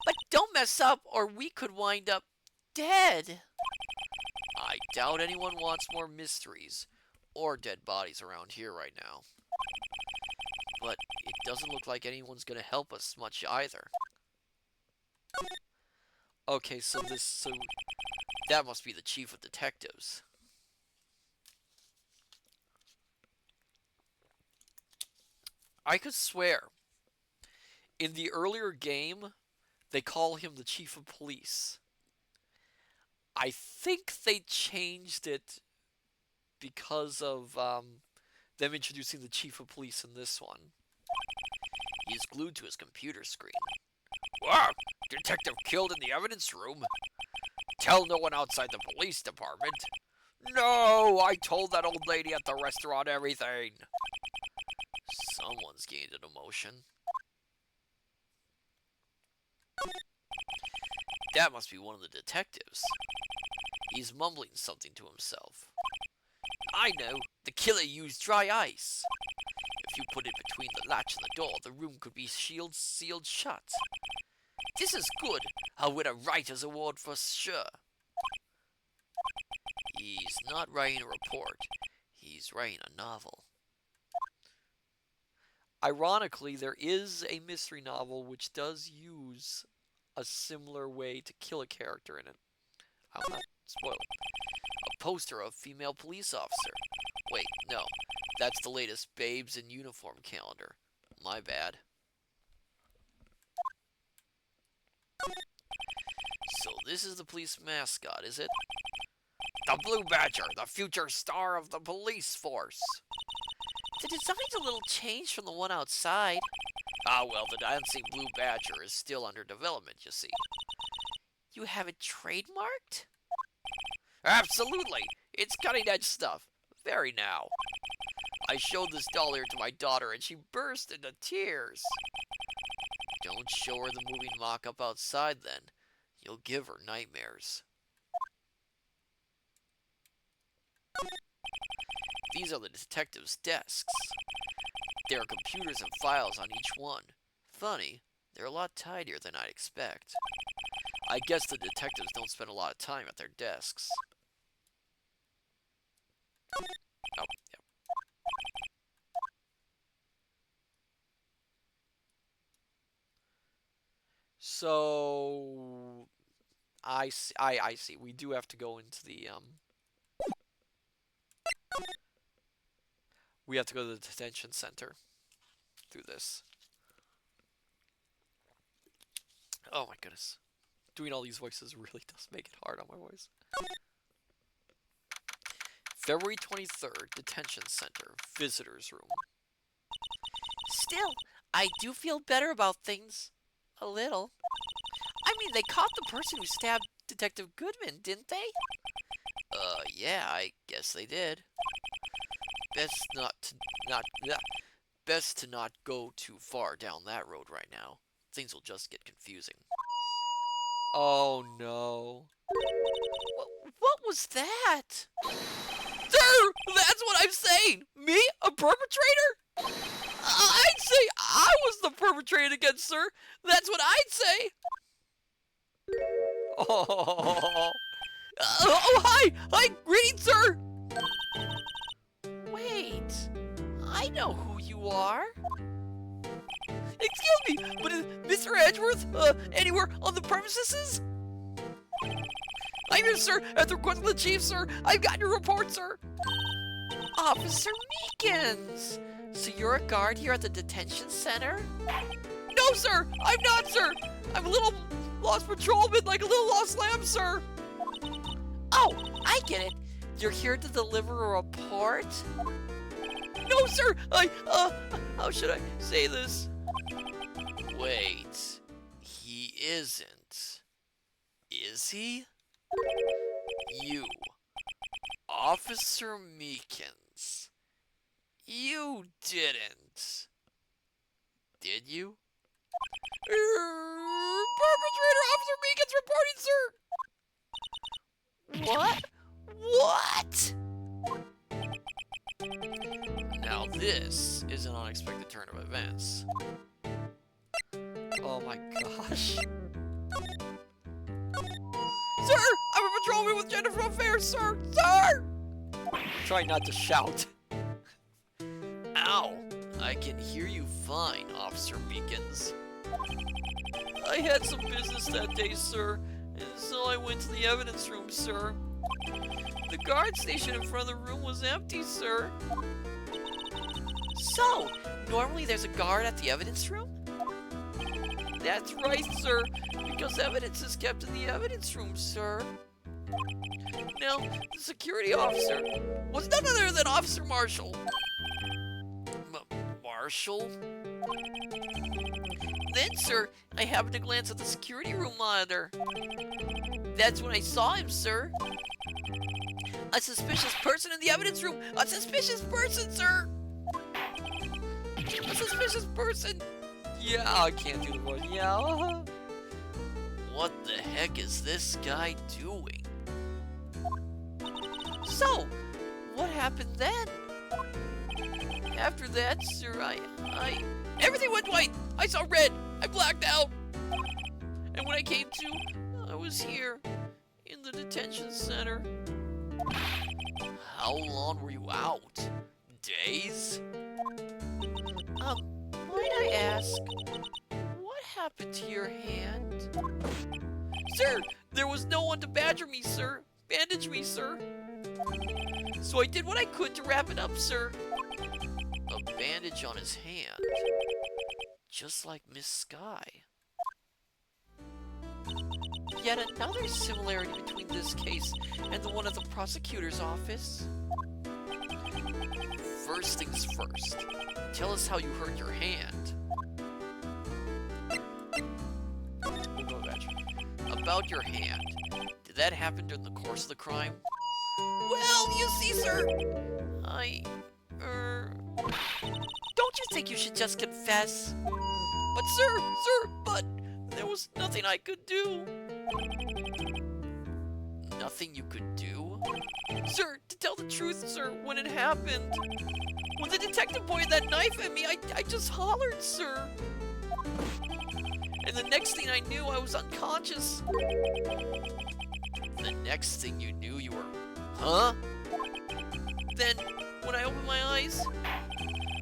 But don't mess up or we could wind up dead. I doubt anyone wants more mysteries or dead bodies around here right now. But it doesn't look like anyone's gonna help us much either. Okay, so that must be the chief of detectives. I could swear in the earlier game they call him the chief of police. I think they changed it because of them introducing the chief of police in this one. He's glued to his computer screen. Wow! Detective killed in the evidence room. Tell no one outside the police department. No! I told that old lady at the restaurant everything. Someone's gained an emotion. That must be one of the detectives. He's mumbling something to himself. I know. The killer used dry ice. If you put it between the latch and the door, the room could be sealed shut. This is good. I'll win a writer's award for sure. He's not writing a report. He's writing a novel. Ironically, there is a mystery novel which does use a similar way to kill a character in it. I'll not spoil it. poster of female police officer. Wait, no. That's the latest Babes in Uniform calendar. My bad. So this is the police mascot, is it? The Blue Badger, the future star of the police force. The design's a little changed from the one outside. Ah, well, the dancing Blue Badger is still under development, you see. You have it trademarked? Absolutely! It's cutting-edge stuff. Very now. I showed this doll here to my daughter, and she burst into tears. Don't show her the moving mock-up outside, then. You'll give her nightmares. These are the detectives' desks. There are computers and files on each one. Funny, they're a lot tidier than I'd expect. I guess the detectives don't spend a lot of time at their desks. Oh, yeah. So I see. We do have to go into the we have to go to the detention center through this. Oh my goodness. Doing all these voices really does make it hard on my voice. February 23rd, detention center, visitors room. Still, I do feel better about things. A little. I mean, they caught the person who stabbed Detective Goodman, didn't they? Yeah, I guess they did. Best to not go too far down that road right now. Things will just get confusing. Oh no. What was that? Sir, that's what I'm saying. Me, a perpetrator? I'd say I was the perpetrator again, sir. That's what I'd say. Oh, hi, greetings, sir. Wait, I know who you are. Excuse me, but is Mr. Edgeworth anywhere on the premises? I'm here, sir, at the request of the chief, sir. I've got your report, sir. Officer Meekins. So you're a guard here at the detention center? No, sir, I'm not, sir. I'm a little lost patrolman, like a little lost lamb, sir. Oh, I get it. You're here to deliver a report? No, sir, how should I say this? Wait, he isn't. Is he? You, Officer Meekins. You didn't. Did you? Perpetrator Officer Meekins reporting, sir! What? Now this is an unexpected turn of events. Oh my gosh. Sir! I'm a patrolman with Jennifer Affairs, sir! Sir! Try not to shout. Ow! I can hear you fine, Officer Meekins. I had some business that day, sir, and so I went to the evidence room, sir. The guard station in front of the room was empty, sir. So, normally there's a guard at the evidence room? That's right, sir, because evidence is kept in the evidence room, sir. Now, the security officer was none other than Officer Marshall. Marshall? Then, sir, I happened to glance at the security room monitor. That's when I saw him, sir. A suspicious person in the evidence room! A suspicious person, sir! A suspicious person! Yeah, I can't do the voice. Yeah. What the heck is this guy doing? So, what happened then? After that, sir, everything went white! I saw red! I blacked out! And when I came to, I was here, in the detention center. How long were you out? Days? Might I ask, what happened to your hand? Sir, there was no one to badger me, sir. Bandage me, sir. So I did what I could to wrap it up, sir. A bandage on his hand. Just like Miss Sky. Yet another similarity between this case and the one at the prosecutor's office. First things first, tell us how you hurt your hand. We'll go back. About your hand, did that happen during the course of the crime? Well, you see, sir, don't you think you should just confess? But but there was nothing I could do. Nothing you could do? Sir, to tell the truth, sir, when it happened, when the detective pointed that knife at me, I just hollered, sir. And the next thing I knew, I was unconscious. The next thing you knew, you were, huh? Then, when I opened my eyes,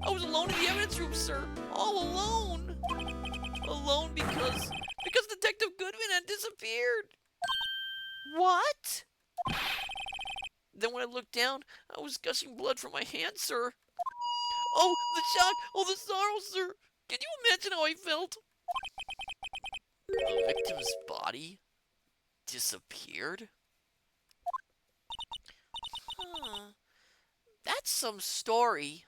I was alone in the evidence room, sir. All alone. Alone because Detective Goodman had disappeared. What? Then when I looked down, I was gushing blood from my hand, sir. Oh, the shock! Oh, the sorrow, sir! Can you imagine how I felt? The victim's body disappeared? Huh. That's some story.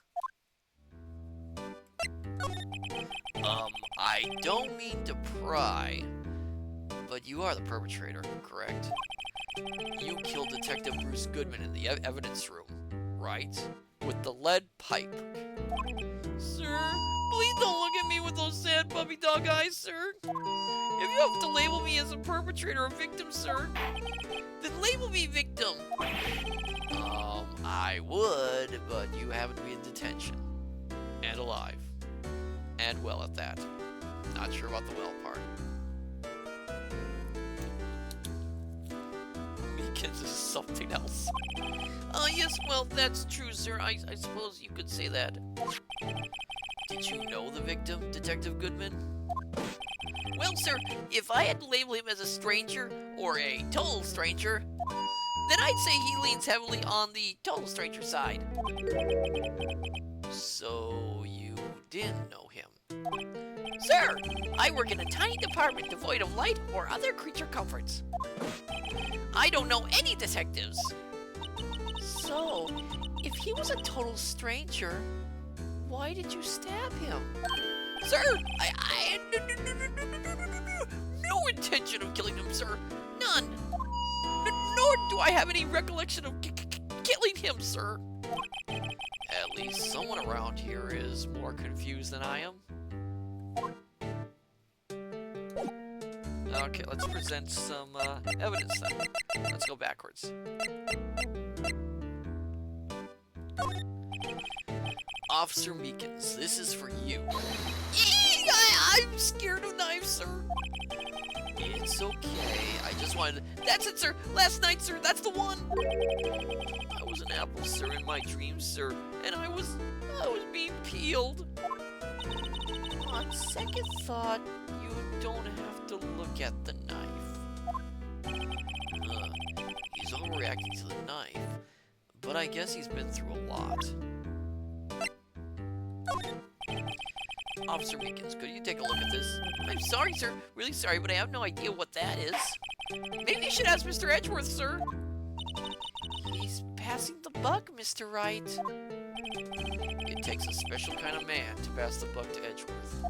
I don't mean to pry, but you are the perpetrator, correct? You killed Detective Bruce Goodman in the evidence room, right? With the lead pipe. Sir, please don't look at me with those sad puppy dog eyes, sir. If you have to label me as a perpetrator or victim, sir, then label me victim. I would, but you happen to be in detention. And alive. And well at that. Not sure about the well part. Meekins is something else. Yes, well, that's true, sir. I suppose you could say that. Did you know the victim, Detective Goodman? Well, sir, if I had to label him as a stranger, or a total stranger, then I'd say he leans heavily on the total stranger side. So, you didn't know him? Sir, I work in a tiny department devoid of light or other creature comforts. I don't know any detectives. So, if he was a total stranger, why did you stab him? Sir, I had no intention of killing him, sir. None. Nor do I have any recollection of killing him, sir. At least someone around here is more confused than I am. Okay, let's present some evidence then. Let's go backwards. Officer Meekins, this is for you. I'm scared of knives, sir. It's okay. I just wanted to... That's it, sir. Last night, sir. That's the one. I was an apple, sir, in my dreams, sir. And I was being peeled. On second thought, you don't have to look at the knife. He's overreacting to the knife. But I guess he's been through a lot. Officer Meekins, could you take a look at this? I'm sorry, sir. Really sorry, but I have no idea what that is. Maybe you should ask Mr. Edgeworth, sir. He's passing the buck, Mr. Wright. It takes a special kind of man to pass the buck to Edgeworth.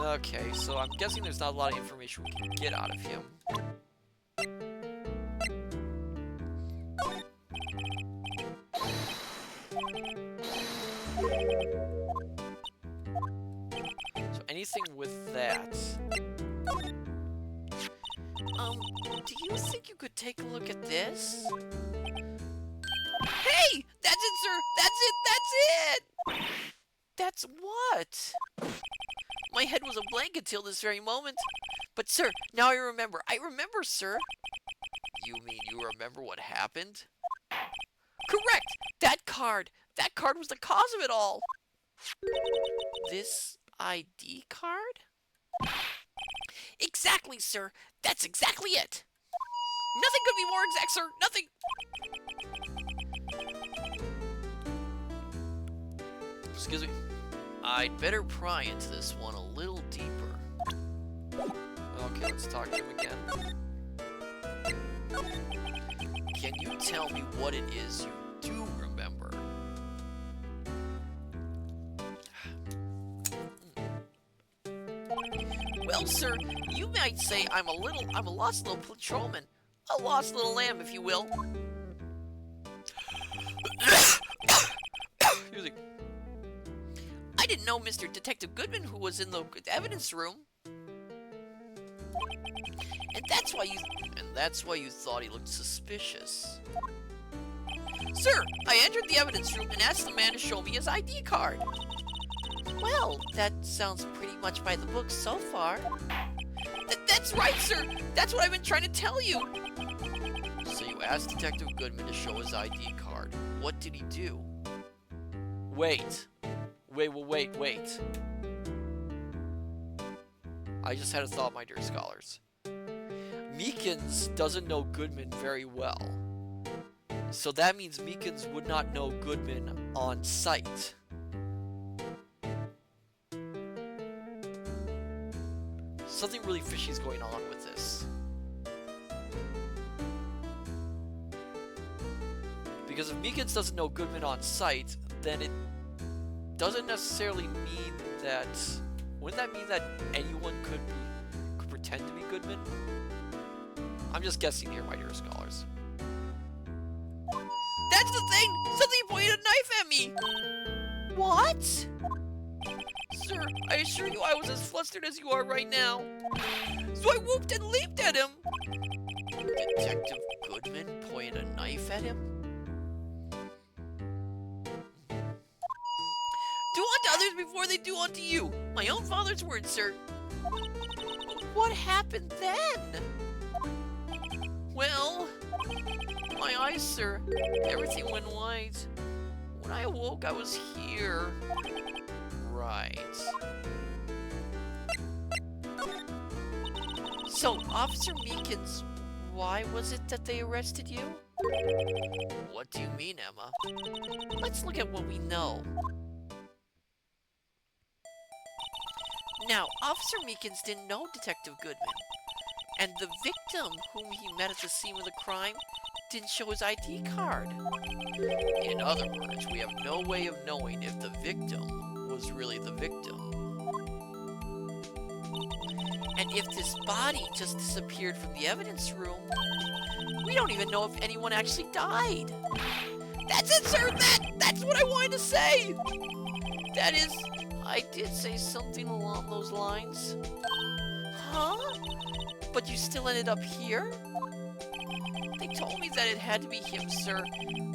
Okay, so I'm guessing there's not a lot of information we can get out of him. So anything with that. Do you think you could take a look at this? Hey! That's it, sir! That's it! That's it! That's what? My head was a blank until this very moment. But, sir, now I remember. I remember, sir. You mean you remember what happened? Correct! That card! That card was the cause of it all! This ID card? Exactly, sir! That's exactly it! Nothing could be more exact, sir! Nothing! Excuse me. I'd better pry into this one a little deeper. Okay, let's talk to him again. Can you tell me what it is you do remember? Well, sir, you might say I'm a lost little patrolman. A lost little lamb, if you will. Excuse me. I didn't know Mr. Detective Goodman, who was in the evidence room. And that's why you thought he looked suspicious. Sir, I entered the evidence room and asked the man to show me his ID card. Well, that sounds pretty much by the book so far. That's right, sir! That's what I've been trying to tell you! So you asked Detective Goodman to show his ID card. What did he do? Wait. I just had a thought, my dear scholars. Meekins doesn't know Goodman very well. So that means Meekins would not know Goodman on sight. Something really fishy is going on with this. Because if Meekins doesn't know Goodman on sight, then it doesn't necessarily mean that... Wouldn't that mean that anyone could pretend to be Goodman? I'm just guessing here, my dear scholars. That's the thing! Something pointed a knife at me! What? Sir, I assure you I was as flustered as you are right now. So I whooped and leaped at him! Detective Goodman pointed a knife at him? Do unto others before they do unto you. My own father's words, sir. What happened then? Well, my eyes, sir. Everything went white. When I awoke, I was here. Right. So, Officer Meekins, why was it that they arrested you? What do you mean, Emma? Let's look at what we know. Now, Officer Meekins didn't know Detective Goodman, and the victim whom he met at the scene of the crime didn't show his ID card. In other words, we have no way of knowing if the victim was really the victim. And if this body just disappeared from the evidence room, we don't even know if anyone actually died. That's it, sir! That's what I wanted to say! That is, I did say something along those lines. Huh? But you still ended up here? They told me that it had to be him, sir.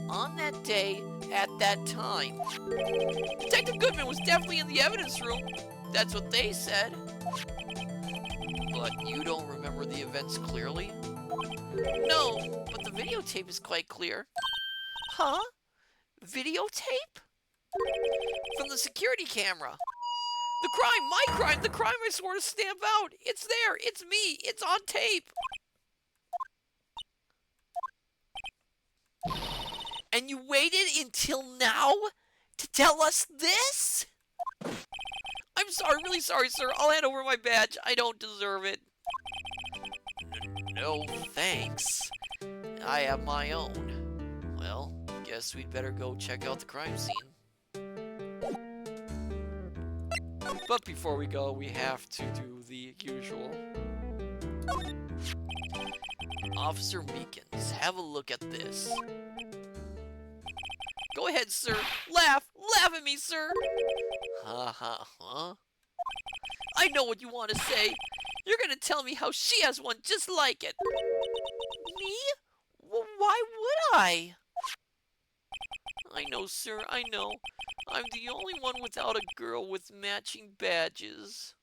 On that day, at that time. Detective Goodman was definitely in the evidence room. That's what they said. But you don't remember the events clearly? No, but the videotape is quite clear. Huh? Videotape? From the security camera. The crime, my crime, the crime I swore to stamp out. It's there, it's me, it's on tape. And you waited until now to tell us this? I'm sorry, really sorry, sir. I'll hand over my badge. I don't deserve it. No, thanks. I have my own. Well, guess we'd better go check out the crime scene. But before we go, we have to do the usual. Officer Meekins, have a look at this. Go ahead, sir. Laugh. Laugh at me, sir. Huh? I know what you want to say. You're going to tell me how she has one just like it. Me? Well, why would I? I know, sir, I know. I'm the only one without a girl with matching badges.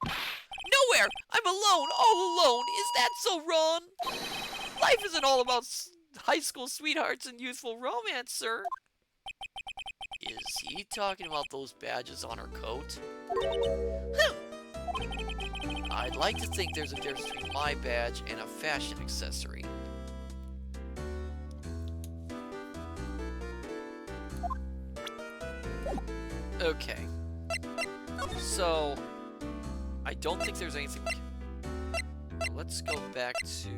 Nowhere! I'm alone, all alone. Is that so wrong? Life isn't all about high school sweethearts and youthful romance, sir. Is he talking about those badges on her coat? I'd like to think there's a difference between my badge and a fashion accessory. Okay. So, I don't think there's anything we can... Let's go back to...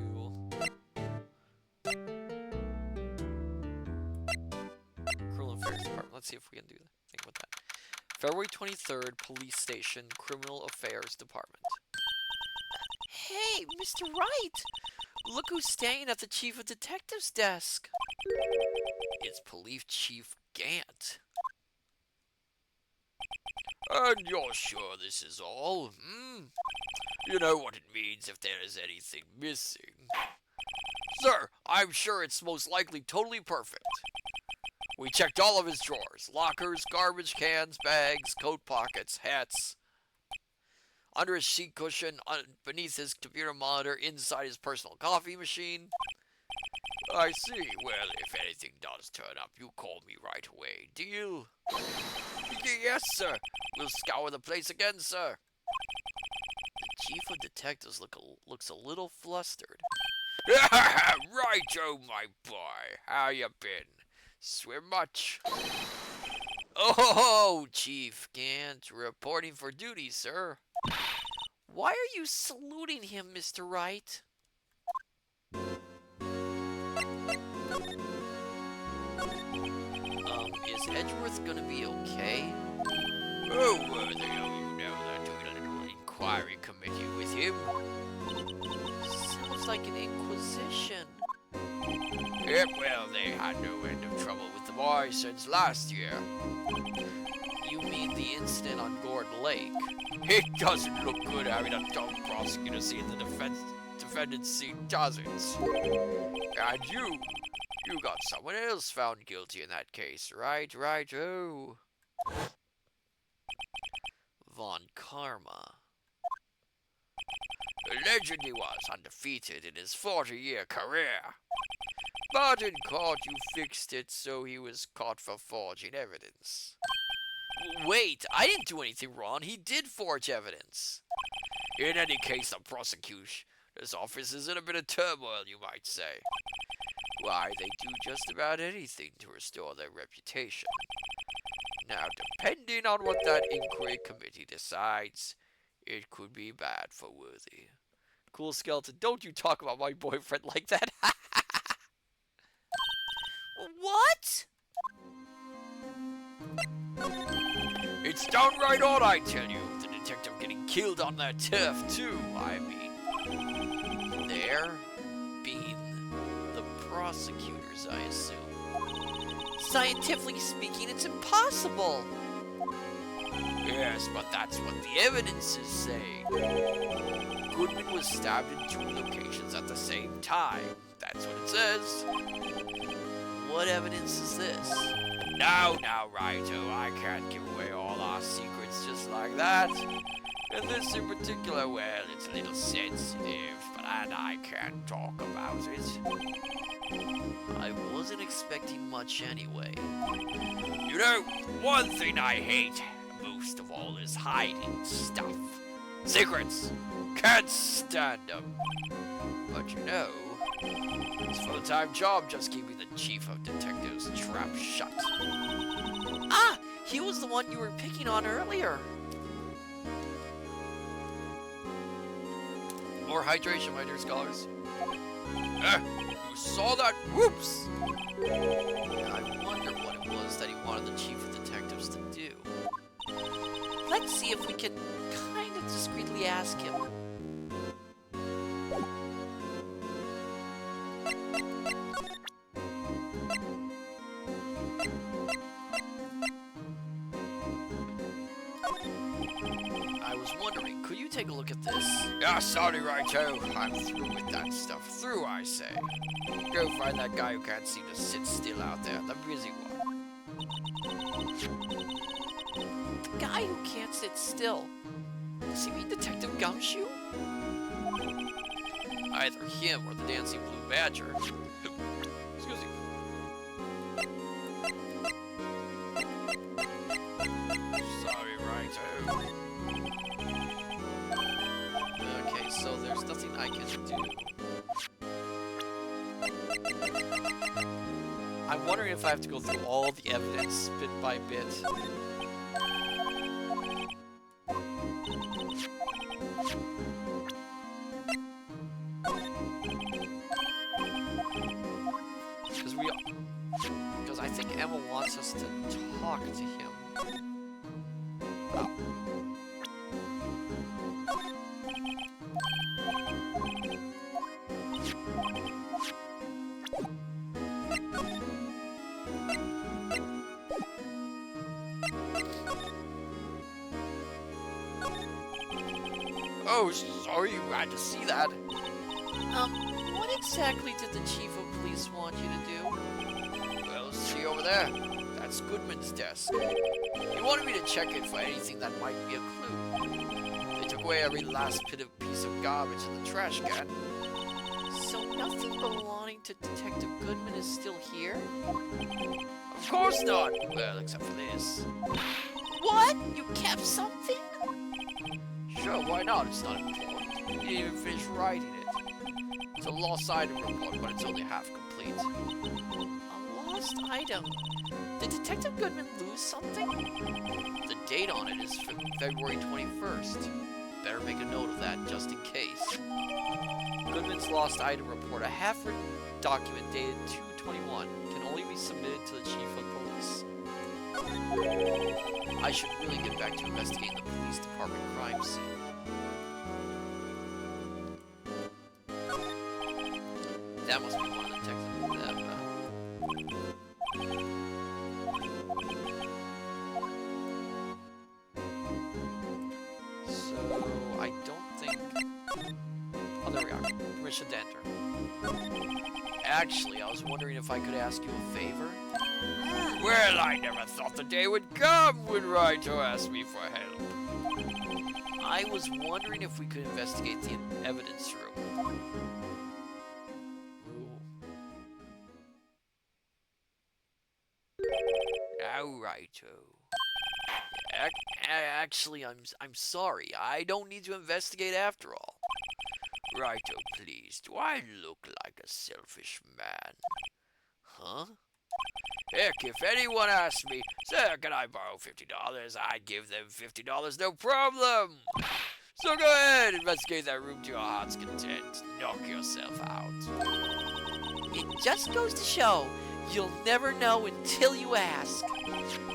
Criminal Affairs Department. Let's see if we can do anything with that. February 23rd, Police Station, Criminal Affairs Department. Hey, Mr. Wright! Look who's staying at the Chief of Detectives desk. It's Police Chief Gant. And you're sure this is all, You know what it means if there is anything missing. Sir, I'm sure it's most likely totally perfect. We checked all of his drawers, lockers, garbage cans, bags, coat pockets, hats, under his seat cushion, beneath his computer monitor, inside his personal coffee machine. I see. Well, if anything does turn up, you call me right away. Deal? Yes, sir. We'll scour the place again, sir. The Chief of Detectives looks a little flustered. Right, oh my boy. How you been? Swim much? Oh, Chief Gant, reporting for duty, sir. Why are you saluting him, Mr. Wright? Is Edgeworth gonna be okay? Oh, the hell you know that doing a little inquiry committee with him? Sounds like an inquisition. Yep, well, they had no end of trouble with the boy since last year. You mean the incident on Gordon Lake? It doesn't look good having a dumb prosecutor see the defendant's scene, does it? And you got someone else found guilty in that case, right? Oh. Von Karma. The legend he was undefeated in his 40-year career. But in court you fixed it so he was caught for forging evidence. Wait, I didn't do anything wrong. He did forge evidence. In any case, the prosecution's office is in a bit of turmoil, you might say. Why, they do just about anything to restore their reputation. Now, depending on what that inquiry committee decides, it could be bad for Worthy. Cool Skeleton, don't you talk about my boyfriend like that. What? It's downright odd, I tell you. The detective getting killed on that turf, too. I mean, they're being the prosecutors, I assume. Scientifically speaking, it's impossible. Yes, but that's what the evidence is saying. Goodman was stabbed in 2 locations at the same time. That's what it says. What evidence is this? Now, Righto, I can't give away all our secrets just like that. And this in particular, well, it's a little sensitive, and I can't talk about it. I wasn't expecting much anyway. You know, one thing I hate most of all is hiding stuff. Secrets. Can't stand them. But you know, it's a full-time job just keeping the Chief of Detectives' trap shut. Ah! He was the one you were picking on earlier. More hydration, my dear scholars. You saw that? Whoops! I wonder what it was that he wanted the Chief of Detectives to do. Let's see if we can kind of discreetly ask him. I was wondering, could you take a look at this? Yeah, sorry, Righto. I'm through with that stuff. Through, I say. Go find that guy who can't seem to sit still out there, the busy one. The guy who can't sit still. Does he mean Detective Gumshoe? Either him or the dancing blue badger. Excuse me. Sorry, Wright. Okay, so there's nothing I can do. I'm wondering if I have to go through all the evidence bit by bit. Because I think Emma wants us to talk to him. Oh. Oh, sorry, you had to see that. What exactly did the chief of police want you to do? Well, see over there. That's Goodman's desk. He wanted me to check it for anything that might be a clue. They took away every last piece of garbage in the trash can. So nothing belonging to Detective Goodman is still here? Of course not! Well, except for this. What? You kept something? Sure, why not? It's not important. He didn't even finish writing it. It's a lost item report, but it's only half complete. A lost item? Did Detective Goodman lose something? The date on it is February 21st. Better make a note of that, just in case. Goodman's lost item report, a half-written document dated 2/21, can only be submitted to the chief of police. I should really get back to investigating the police department crime scene. That must be one of the detectives. So, I don't think... Oh, there we are. Permission to enter. Actually, I was wondering if I could ask you a favor. Well, I never thought the day would come when Wright asked me for help. I was wondering if we could investigate the evidence room. All righto. Actually, I'm sorry. I don't need to investigate after all. Righto, please. Do I look like a selfish man? Huh? Heck, if anyone asked me, sir, can I borrow $50? I'd give them $50, no problem. So go ahead, investigate that room to your heart's content. Knock yourself out. It just goes to show, you'll never know until you ask.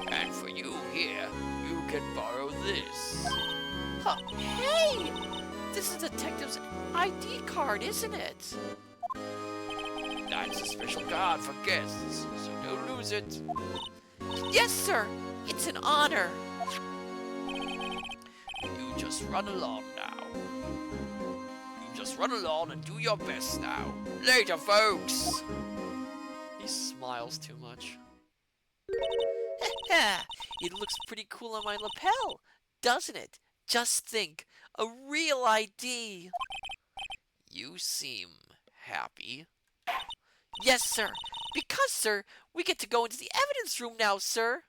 And for you here, you can borrow this. Huh. Hey! This is Detective's ID card, isn't it? That's a special card for guests, so don't lose it. Yes, sir. It's an honor. You just run along now. You just run along and do your best now. Later, folks. He smiles too much. It looks pretty cool on my lapel, doesn't it? Just think, a real ID. You seem happy. Yes, sir. Because, sir, we get to go into the evidence room now, sir.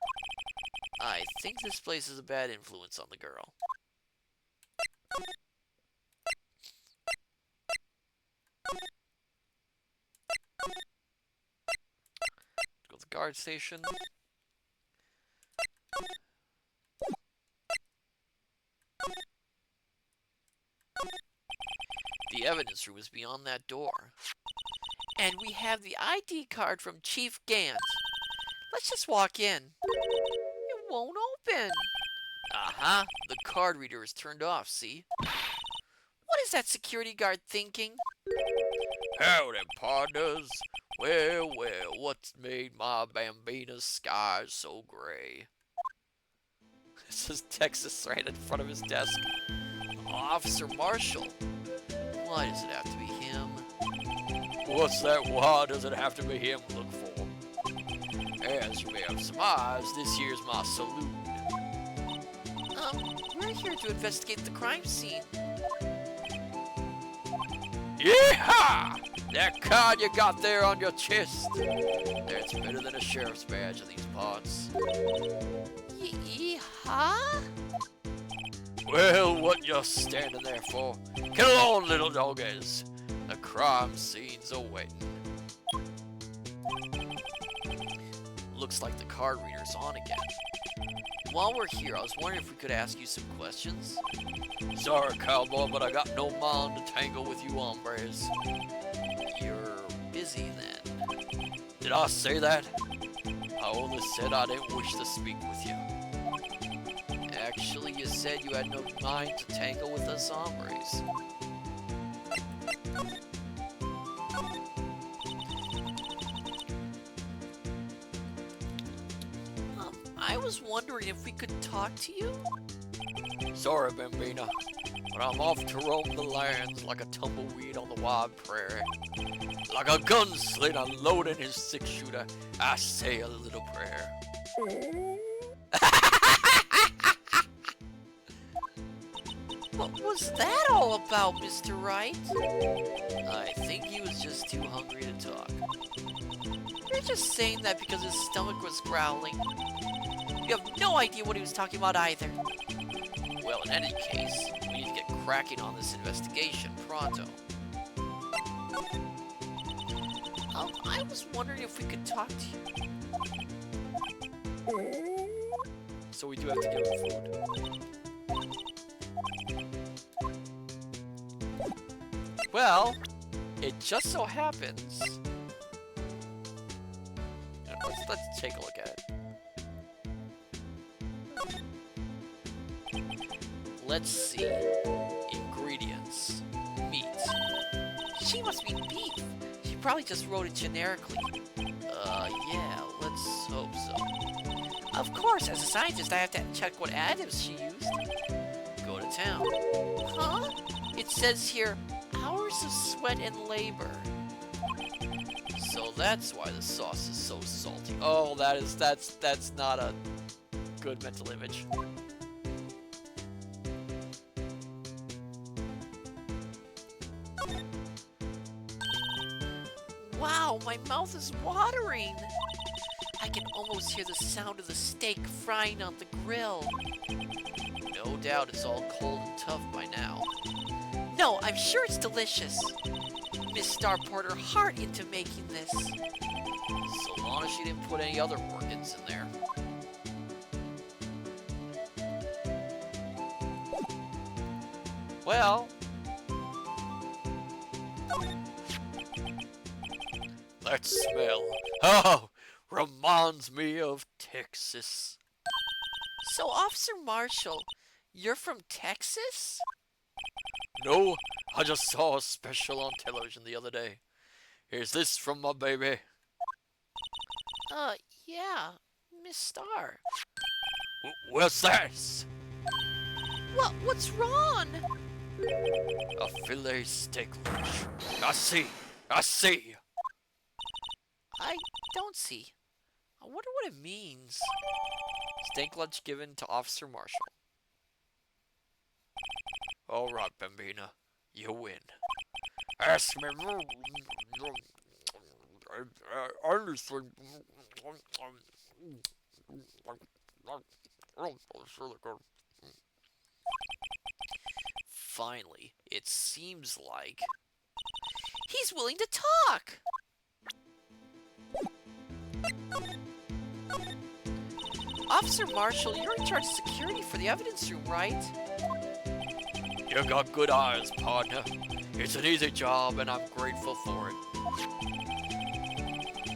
I think this place is a bad influence on the girl. Go to the guard station. The evidence room is beyond that door. And we have the ID card from Chief Gant. Let's just walk in. It won't open. Uh-huh. The card reader is turned off, see? What is that security guard thinking? Howdy, partners. Well, what's made my Bambina's skies so gray? This is Texas right in front of his desk. Officer Marshall. Why does it have to be him? What's that? Why does it have to be him? Look for. As you may have surmised, this here's my saloon. We're here to investigate the crime scene. Yeehaw! That card you got there on your chest. That's better than a sheriff's badge in these parts. Yeehaw? Well, what you standing there for? Get along, little doggies. The crime scene's awaiting. Looks like the card reader's on again. While we're here, I was wondering if we could ask you some questions. Sorry, cowboy, but I got no mind to tangle with you hombres. You're busy then. Did I say that? I only said I didn't wish to speak with you. Actually, you said you had no mind to tangle with us hombres. I was wondering if we could talk to you? Sorry, Bambina, but I'm off to roam the lands like a tumbleweed on the wide prairie. Like a gunslinger loading his six-shooter, I say a little prayer. What was that all about, Mr. Wright? I think he was just too hungry to talk. You're just saying that because his stomach was growling. You have no idea what he was talking about either. Well, in any case, we need to get cracking on this investigation pronto. I was wondering if we could talk to you. So we do have to give him food. Well, it just so happens. Let's take a look at it. Let's see. Ingredients. Meat. She must be beef. She probably just wrote it generically. Yeah, let's hope so. Of course, as a scientist, I have to check what additives she used. Go to town. Huh? It says here, hours of sweat and labor. So that's why the sauce is so salty. Oh, that's not a good mental image. Wow, my mouth is watering. I can almost hear the sound of the steak frying on the grill. No doubt it's all cold and tough by now. No, I'm sure it's delicious. Miss Star poured her heart into making this. So long as she didn't put any other organs in there. Well, let's smell. Oh, reminds me of Texas. So, Officer Marshall, you're from Texas? No, I just saw a special on television the other day. Here's this from my baby. Yeah, Miss Star. What's this? What's wrong? A filet steak lunch. I see. I don't see. I wonder what it means. Steak lunch given to Officer Marshall. All right, Bambina, you win. Ask me. Honestly. Finally, it seems like he's willing to talk. Officer Marshall, you're in charge of security for the evidence room, right? You got good eyes, partner. It's an easy job, and I'm grateful for it.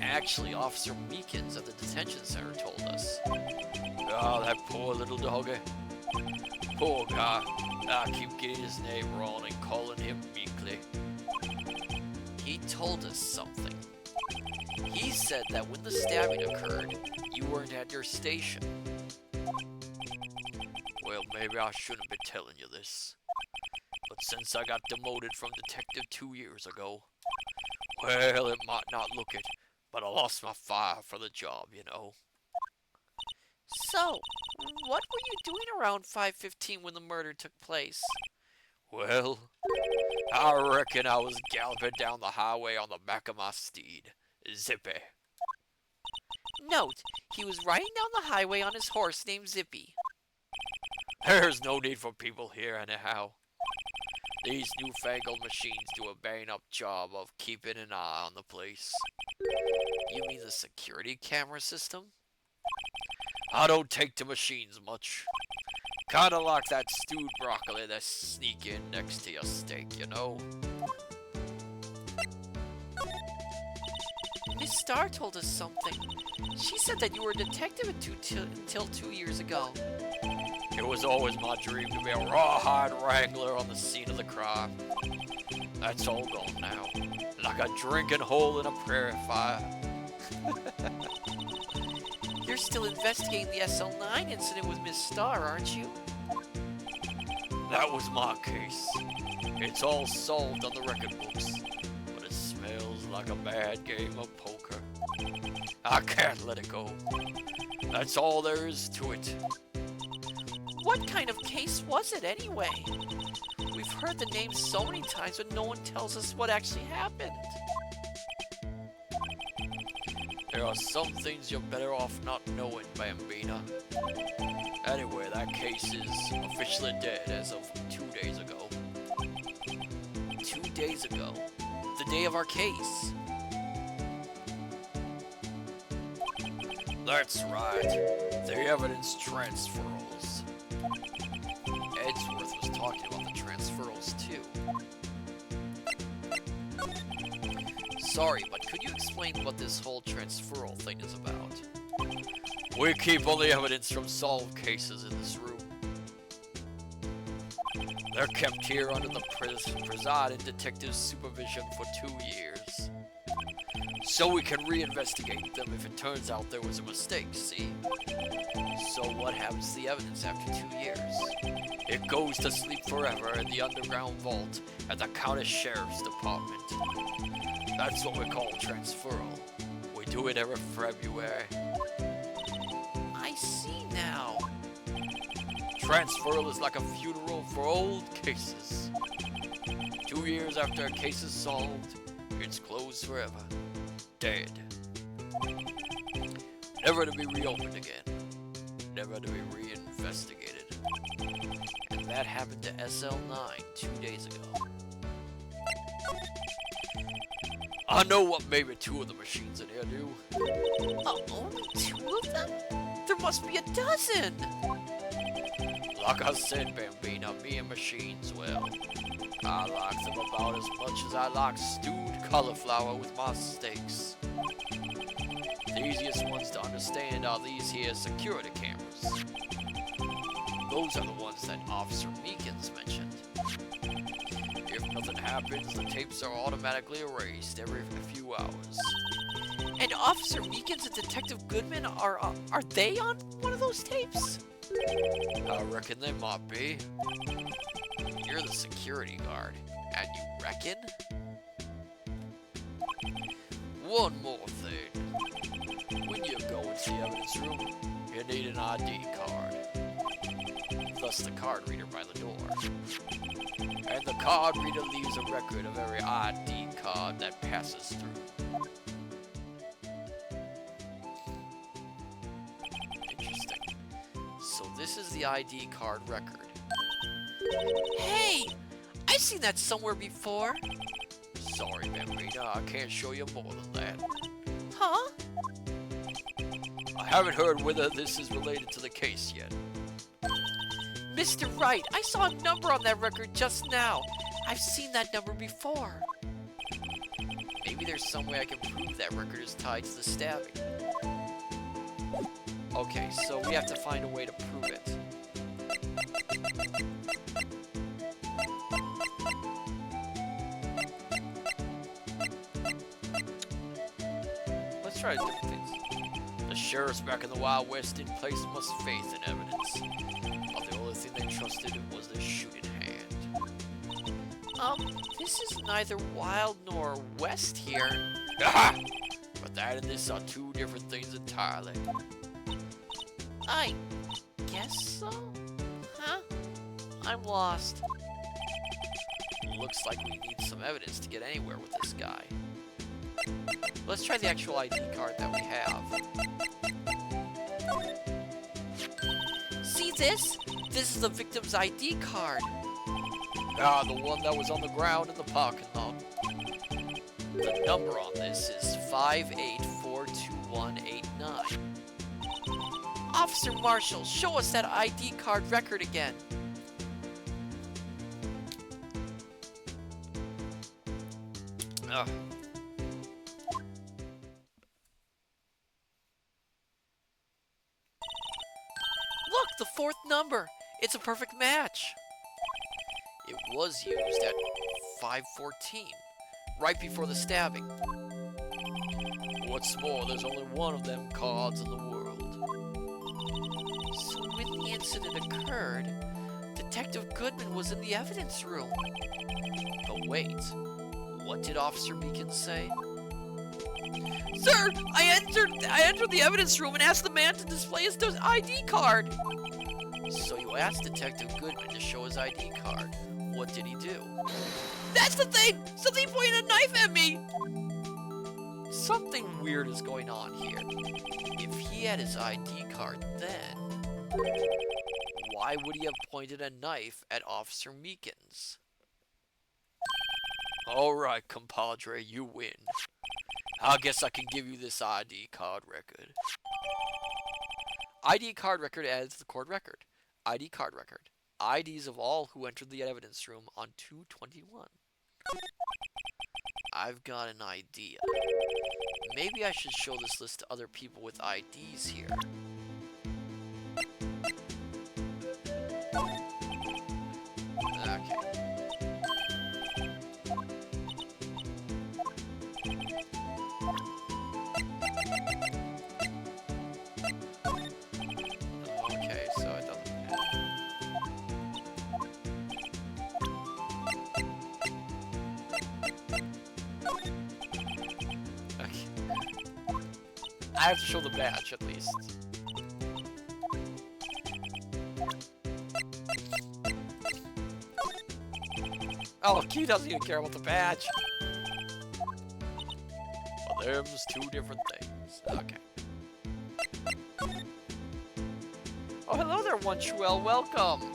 Actually, Officer Meekins at the detention center told us. Oh, that poor little doggy. Poor guy. I keep getting his name wrong and calling him Meekly. He told us something. He said that when the stabbing occurred, you weren't at your station. Well, maybe I shouldn't be telling you this. But since I got demoted from detective 2 years ago, well, it might not look it, but I lost my fire for the job, you know. So, what were you doing around 5:15 when the murder took place? Well, I reckon I was galloping down the highway on the back of my steed, Zippy. Note, he was riding down the highway on his horse named Zippy. There's no need for people here anyhow. These newfangled machines do a bang-up job of keeping an eye on the place. You mean the security camera system? I don't take to machines much. Kinda like that stewed broccoli that sneak in next to your steak, you know? Miss Starr told us something. She said that you were a detective until 2 years ago. It was always my dream to be a rawhide wrangler on the scene of the crime. That's all gone now. Like a drinking hole in a prairie fire. You're still investigating the SL9 incident with Miss Starr, aren't you? That was my case. It's all solved on the record books, but it smells like a bad game of poker. I can't let it go. That's all there is to it. What kind of case was it anyway? We've heard the name so many times, but no one tells us what actually happened. There are some things you're better off not knowing, Bambina. Anyway, that case is officially dead as of 2 days ago. 2 days ago? The day of our case? That's right. The evidence transferals. Edgeworth was talking about the transferals too. Sorry, but could you explain what this whole transferal thing is about? We keep all the evidence from solved cases in this room. They're kept here under the presiding detective's supervision for 2 years. So we can reinvestigate them if it turns out there was a mistake, see? So what happens to the evidence after 2 years? It goes to sleep forever in the underground vault at the county sheriff's department. That's what we call transferal. We do it every February. I see now. Transferal is like a funeral for old cases. 2 years after a case is solved, it's closed forever. Dead. Never to be reopened again. Never to be reinvestigated. And that happened to SL9 2 days ago. I know what maybe 2 of the machines in here do. Only 2 of them? There must be a dozen! Like I said, Bambina, me and machines, well, I like them about as much as I like stewed cauliflower with my steaks. The easiest ones to understand are these here security cameras. Those are the ones that Officer Meekins mentioned. If nothing happens, the tapes are automatically erased every few hours. And Officer Meekins and Detective Goodman are they on one of those tapes? I reckon they might be. You're the security guard, and you reckon? One more thing. When you go into the evidence room, you need an ID card. Thus the card reader by the door. And the card reader leaves a record of every ID card that passes through. Interesting. So this is the ID card record. Hey! I've seen that somewhere before. Sorry, Bambina, I can't show you more than that. Huh? I haven't heard whether this is related to the case yet. Mr. Wright, I saw a number on that record just now. I've seen that number before. Maybe there's some way I can prove that record is tied to the stabbing. Okay, so we have to find a way to prove it. Let's try different things. The sheriffs back in the Wild West didn't place much faith in evidence. But the only thing they trusted was their shooting hand. This is neither Wild nor West here. Aha! But that and this are 2 different things entirely. I guess so? Huh? I'm lost. looks like we need some evidence to get anywhere with this guy. Let's try the actual ID card that we have. See this? This is the victim's ID card. Ah, the one that was on the ground in the parking lot. The number on this is 5842189. Officer Marshall, show us that ID card record again. Ugh. Look, the fourth number. It's a perfect match. It was used at 5:14, right before the stabbing. What's more, there's only one of them cards in the world. So when the incident occurred, Detective Goodman was in the evidence room. But wait, what did Officer Meekins say? Sir, I entered the evidence room and asked the man to display his ID card. So you asked Detective Goodman to show his ID card. What did he do? That's the thing! Somebody pointed a knife at me! Something weird is going on here. If he had his ID card then, why would he have pointed a knife at Officer Meekins? Alright, compadre, you win. I guess I can give you this ID card record. ID card record adds the court record. ID card record. IDs of all who entered the evidence room on 2/21. I've got an idea. Maybe I should show this list to other people with IDs here. Okay. Okay, so it doesn't matter. Okay. I have to show the badge at least. Oh, Q doesn't even care about the badge. Well, them's two different things. Okay. Oh, hello there, One True L. Welcome.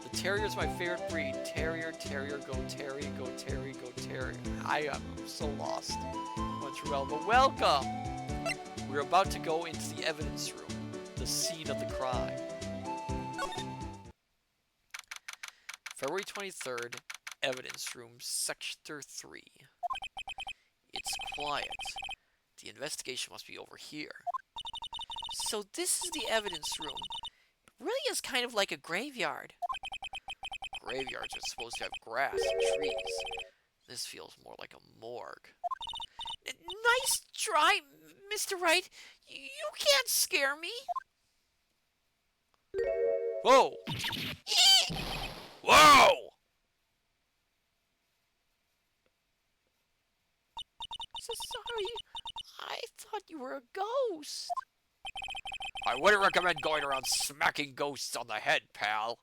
The terrier's my favorite breed. Terrier, terrier, go terrier, go terrier, go terrier. I am so lost, One True L. But welcome. We're about to go into the evidence room, the scene of the crime. February 23rd, evidence room, sector 3. It's quiet. The investigation must be over here. So this is the evidence room. It really is kind of like a graveyard. Graveyards are supposed to have grass and trees. This feels more like a morgue. Nice try, Mr. Wright. You can't scare me. Whoa! Whoa! So sorry. I thought you were a ghost. I wouldn't recommend going around smacking ghosts on the head, pal.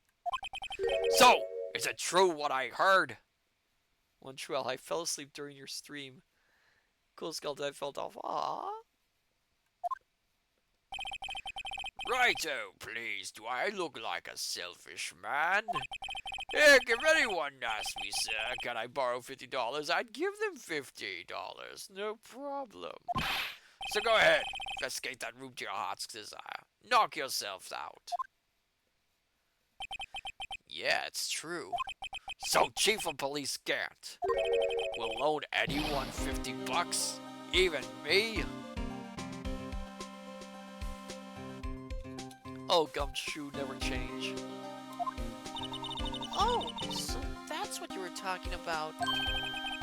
So, is it true what I heard? One True L, I fell asleep during your stream. Cool Skull, I felt off. Aww. Righto, please. Do I look like a selfish man? Heck, if anyone asked me, sir, can I borrow $50? I'd give them $50. No problem. So go ahead, investigate that room to your heart's desire. Knock yourselves out. Yeah, it's true. So Chief of Police Gant will loan anyone $50? Even me? Oh, Gumshoe never change. Oh, so that's what you were talking about.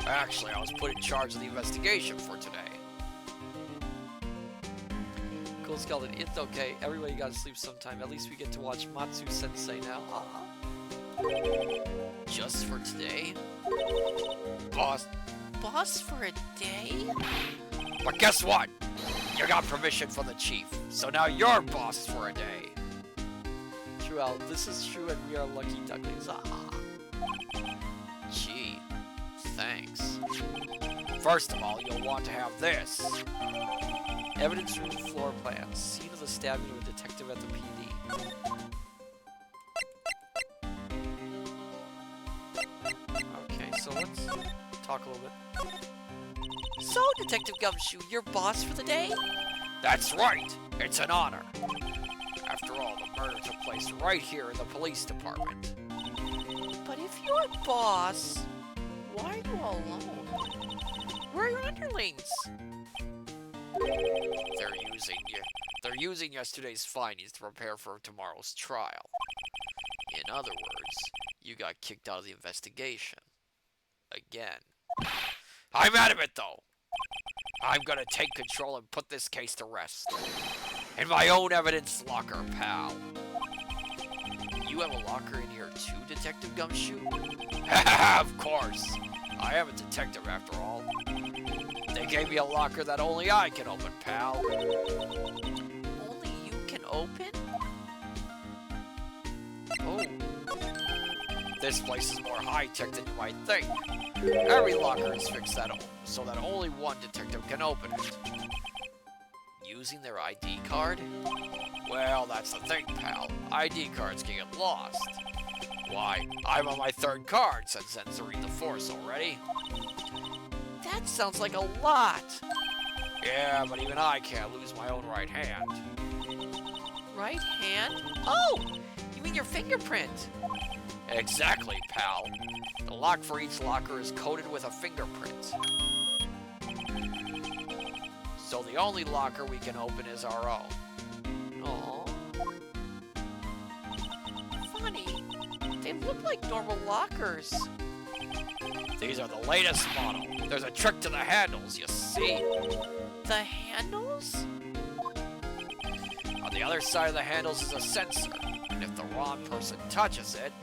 Actually, I was put in charge of the investigation for today. Cool Skeleton, it's okay. Everybody gotta sleep sometime. At least we get to watch Matsu Sensei now. Just for today? Boss. Boss for a day? But guess what? You got permission from the chief, so now you're boss for a day. True, Al, this is true and we are lucky ducklings. Gee, thanks. First of all, you'll want to have this. Evidence room floor plans. Scene of the stabbing of a detective at the PD. Okay, so let's talk a little bit. So, Detective Gumshoe, your boss for the day? That's right! It's an honor! After all, the murder took place right here in the police department. But if you're boss, why are you all alone? Where are your underlings? They're using yesterday's findings to prepare for tomorrow's trial. In other words, you got kicked out of the investigation. Again. I'm out of it, though! I'm gonna take control and put this case to rest. In my own evidence locker, pal. You have a locker in here too, Detective Gumshoe? Of course! I am a detective after all. They gave me a locker that only I can open, pal. Only you can open? Oh. This place is more high-tech than you might think. Every locker is fixed so that only one detective can open it. Using their ID card? Well, that's the thing, pal. ID cards can get lost. Why, I'm on my third card since entering the force already. That sounds like a lot. Yeah, but even I can't lose my own right hand. Right hand? Oh! You mean your fingerprint? Exactly, pal. The lock for each locker is coated with a fingerprint. So the only locker we can open is our own. Aww. Funny. They look like normal lockers. These are the latest model. There's a trick to the handles, you see. The handles? On the other side of the handles is a sensor. And if the wrong person touches it...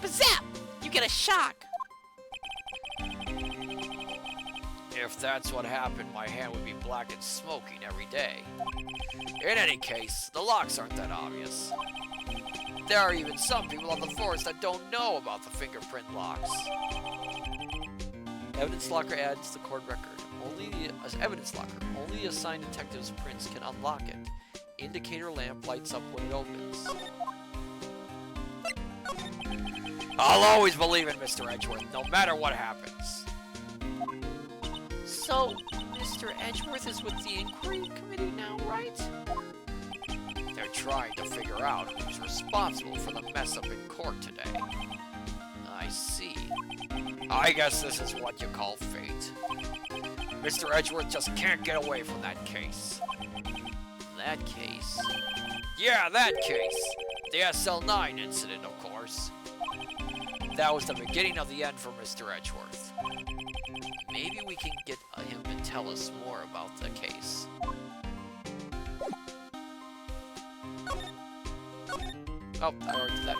Bazap! You get a shock. If that's what happened, my hand would be black and smoking every day. In any case, the locks aren't that obvious. There are even some people on the force that don't know about the fingerprint locks. Evidence locker adds the court record. Only the assigned detective's prints can unlock it. Indicator lamp lights up when it opens. I'll always believe in Mr. Edgeworth, no matter what happens. So, Mr. Edgeworth is with the inquiry committee now, right? They're trying to figure out who's responsible for the mess up in court today. I see. I guess this is what you call fate. Mr. Edgeworth just can't get away from that case. That case? Yeah, that case. The SL9 incident, of course. That was the beginning of the end for Mr. Edgeworth. Maybe we can get him to tell us more about the case. Oh, I already did that.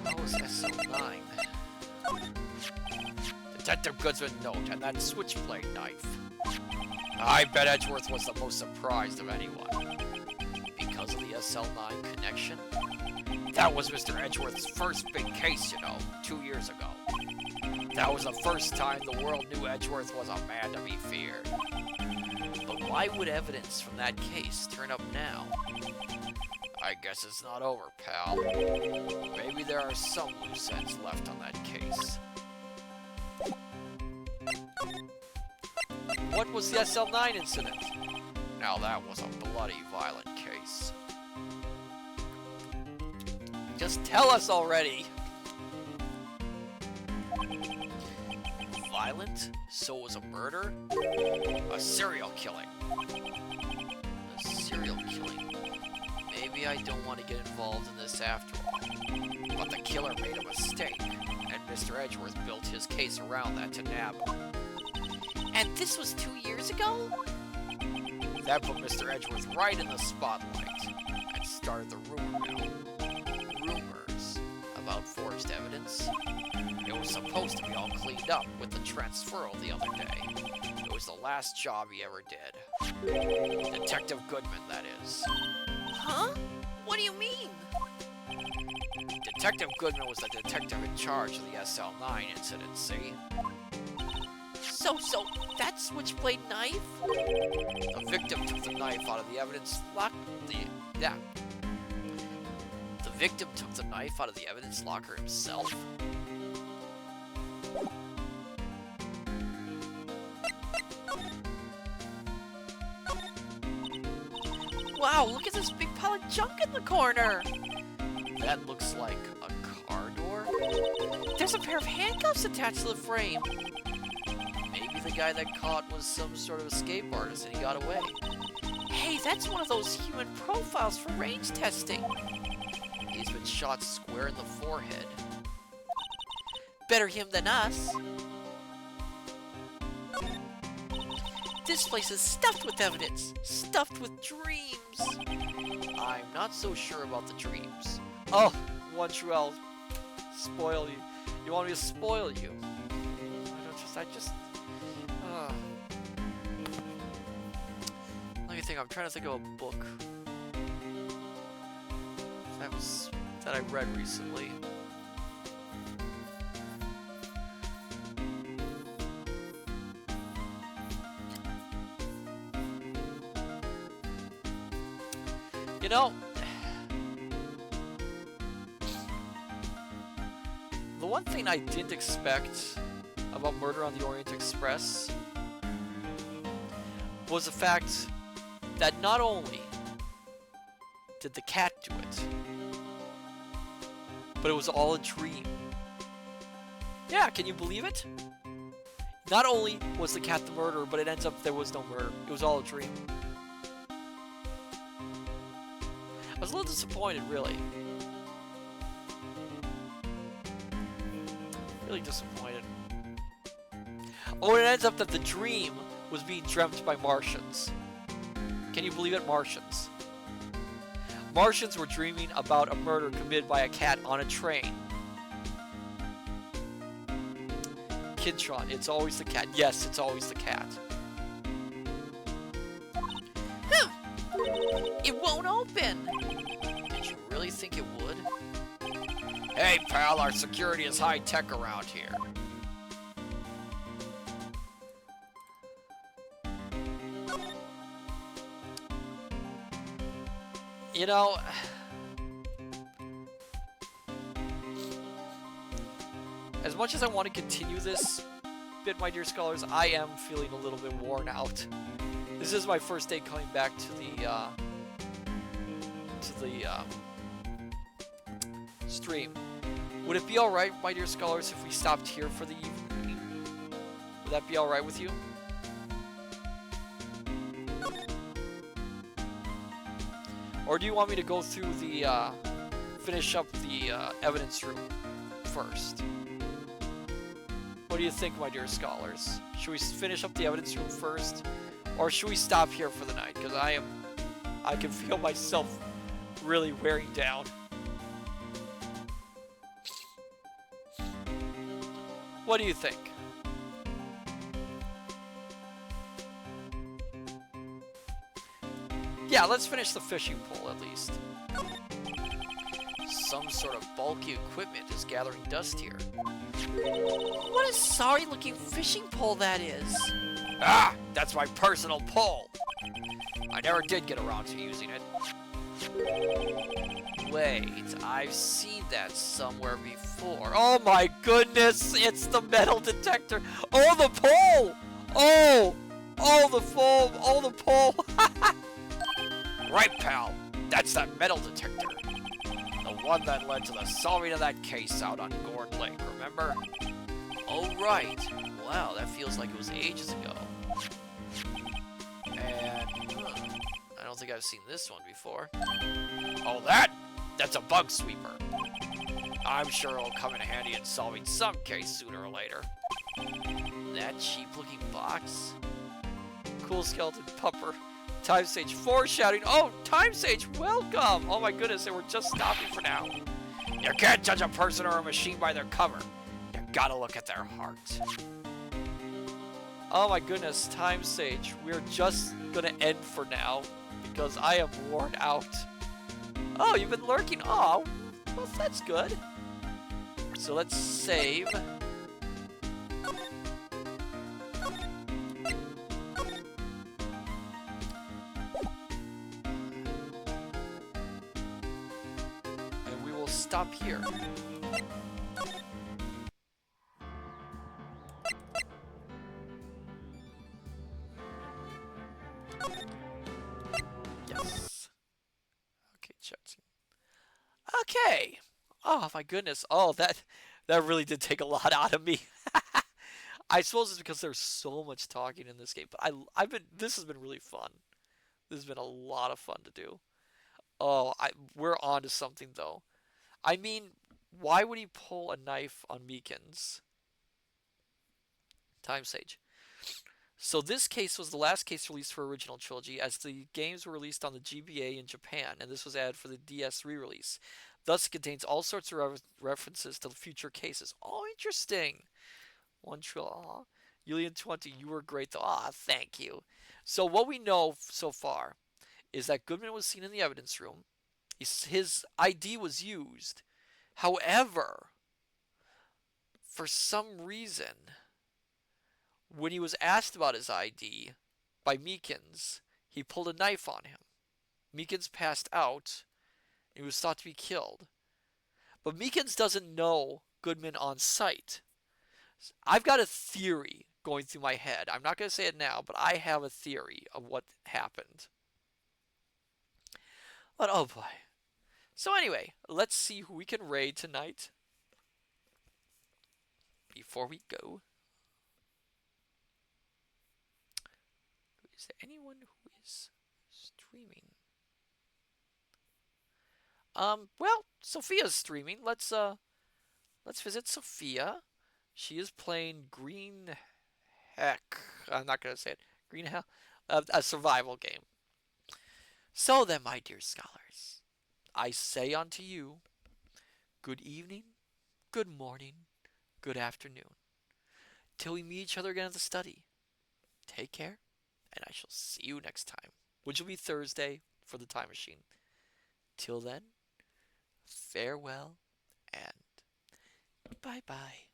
How was SL9? Detective Goodsman note and that switchblade knife. I bet Edgeworth was the most surprised of anyone. Because of the SL9 connection? That was Mr. Edgeworth's first big case, you know, 2 years ago. That was the first time the world knew Edgeworth was a man to be feared. But why would evidence from that case turn up now? I guess it's not over, pal. Maybe there are some loose ends left on that case. What was the SL9 incident? Now that was a bloody, violent case. Just tell us already! Violent? So it was a murder? A serial killing. A serial killing? Maybe I don't want to get involved in this after all. But the killer made a mistake, and Mr. Edgeworth built his case around that to nab him. And this was 2 years ago? That put Mr. Edgeworth right in the spotlight, and started the rumor mill. Rumors about forged evidence? It was supposed to be all cleaned up with the transferal the other day. It was the last job he ever did. Detective Goodman, that is. Huh? What do you mean? Detective Goodman was the detective in charge of the SL9 incident, see? So, that switchblade knife? The victim took the knife out of the evidence locker. The victim took the knife out of the evidence locker himself? Wow, look at this big pile of junk in the corner. That looks like a car door? There's a pair of handcuffs attached to the frame. Maybe the guy that caught was some sort of escape artist and he got away. Hey, that's one of those human profiles for range testing. He's been shot square in the forehead. Better him than us. This place is stuffed with evidence, stuffed with dreams. I'm not so sure about the dreams. Oh, one true L. Spoil you. You want me to spoil you? Let me think. I'm trying to think of a book that I read recently. You know, the one thing I didn't expect about Murder on the Orient Express was the fact that not only did the cat do it, but it was all a dream. Yeah, can you believe it? Not only was the cat the murderer, but it ends up there was no murder. It was all a dream. I was a little disappointed, really. Really disappointed. Oh, and it ends up that the dream was being dreamt by Martians. Can you believe it? Martians. Martians were dreaming about a murder committed by a cat on a train. Kintron, it's always the cat. Yes, it's always the cat. It won't open. Did you really think it would? Hey, pal, our security is high-tech around here. You know, as much as I want to continue this bit, my dear scholars, I am feeling a little bit worn out. This is my first day coming back to the stream. Would it be alright, my dear scholars, if we stopped here for the evening? Would that be alright with you? Or do you want me to go through the, finish up the evidence room first? What do you think, my dear scholars? Should we finish up the evidence room first? Or should we stop here for the night? Because I can feel myself really wearing down. What do you think? Yeah, let's finish the fishing pole at least. Some sort of bulky equipment is gathering dust here. What a sorry-looking fishing pole that is. Ah! That's my personal pole! I never did get around to using it. Wait, I've seen that somewhere before. Oh my goodness, it's the metal detector. Oh, the pole! Oh! Oh, the pole! Oh, the pole! Right, pal. That's that metal detector. The one that led to the solving of that case out on Gourd Lake, remember? Oh, right. Wow, that feels like it was ages ago. And I don't think I've seen this one before. Oh, that's a bug sweeper. I'm sure it'll come in handy in solving some case sooner or later. That cheap-looking box? Cool skeleton pupper. Time Sage foreshadowing. Oh, Time Sage, welcome! Oh my goodness, and we're just stopping for now. You can't judge a person or a machine by their cover. You Gotta look at their heart. Oh my goodness, Time Sage. We're just gonna end for now because I am worn out. Oh, you've been lurking. Oh, well, that's good. So let's save. And we will stop here. Yes. Okay, check. Okay. Oh my goodness. Oh, that really did take a lot out of me. I suppose it's because there's so much talking in this game, but I've been this has been really fun. This has been a lot of fun to do. Oh, we're on to something though. I mean, why would he pull a knife on Meekins? Time Sage. So this case was the last case released for original trilogy, as the games were released on the GBA in Japan, and this was added for the DS re-release. Thus, it contains all sorts of references to future cases. Oh, interesting. One trill. Aw. Julian 20, you were great though. Ah, thank you. So what we know so far is that Goodman was seen in the evidence room. His ID was used. However, for some reason, when he was asked about his ID by Meekins, he pulled a knife on him. Meekins passed out and he was thought to be killed. But Meekins doesn't know Goodman on sight. I've got a theory going through my head. I'm not going to say it now, but I have a theory of what happened. But oh boy. So anyway, let's see who we can raid tonight. Before we go, is there anyone who is streaming? Well, Sophia's streaming. Let's visit Sophia. She is playing Green Heck. I'm not gonna say it. Green Hell, a survival game. So then, my dear scholars, I say unto you, good evening, good morning, good afternoon. Till we meet each other again at the study. Take care, and I shall see you next time, which will be Thursday for the time machine. Till then, farewell and bye bye.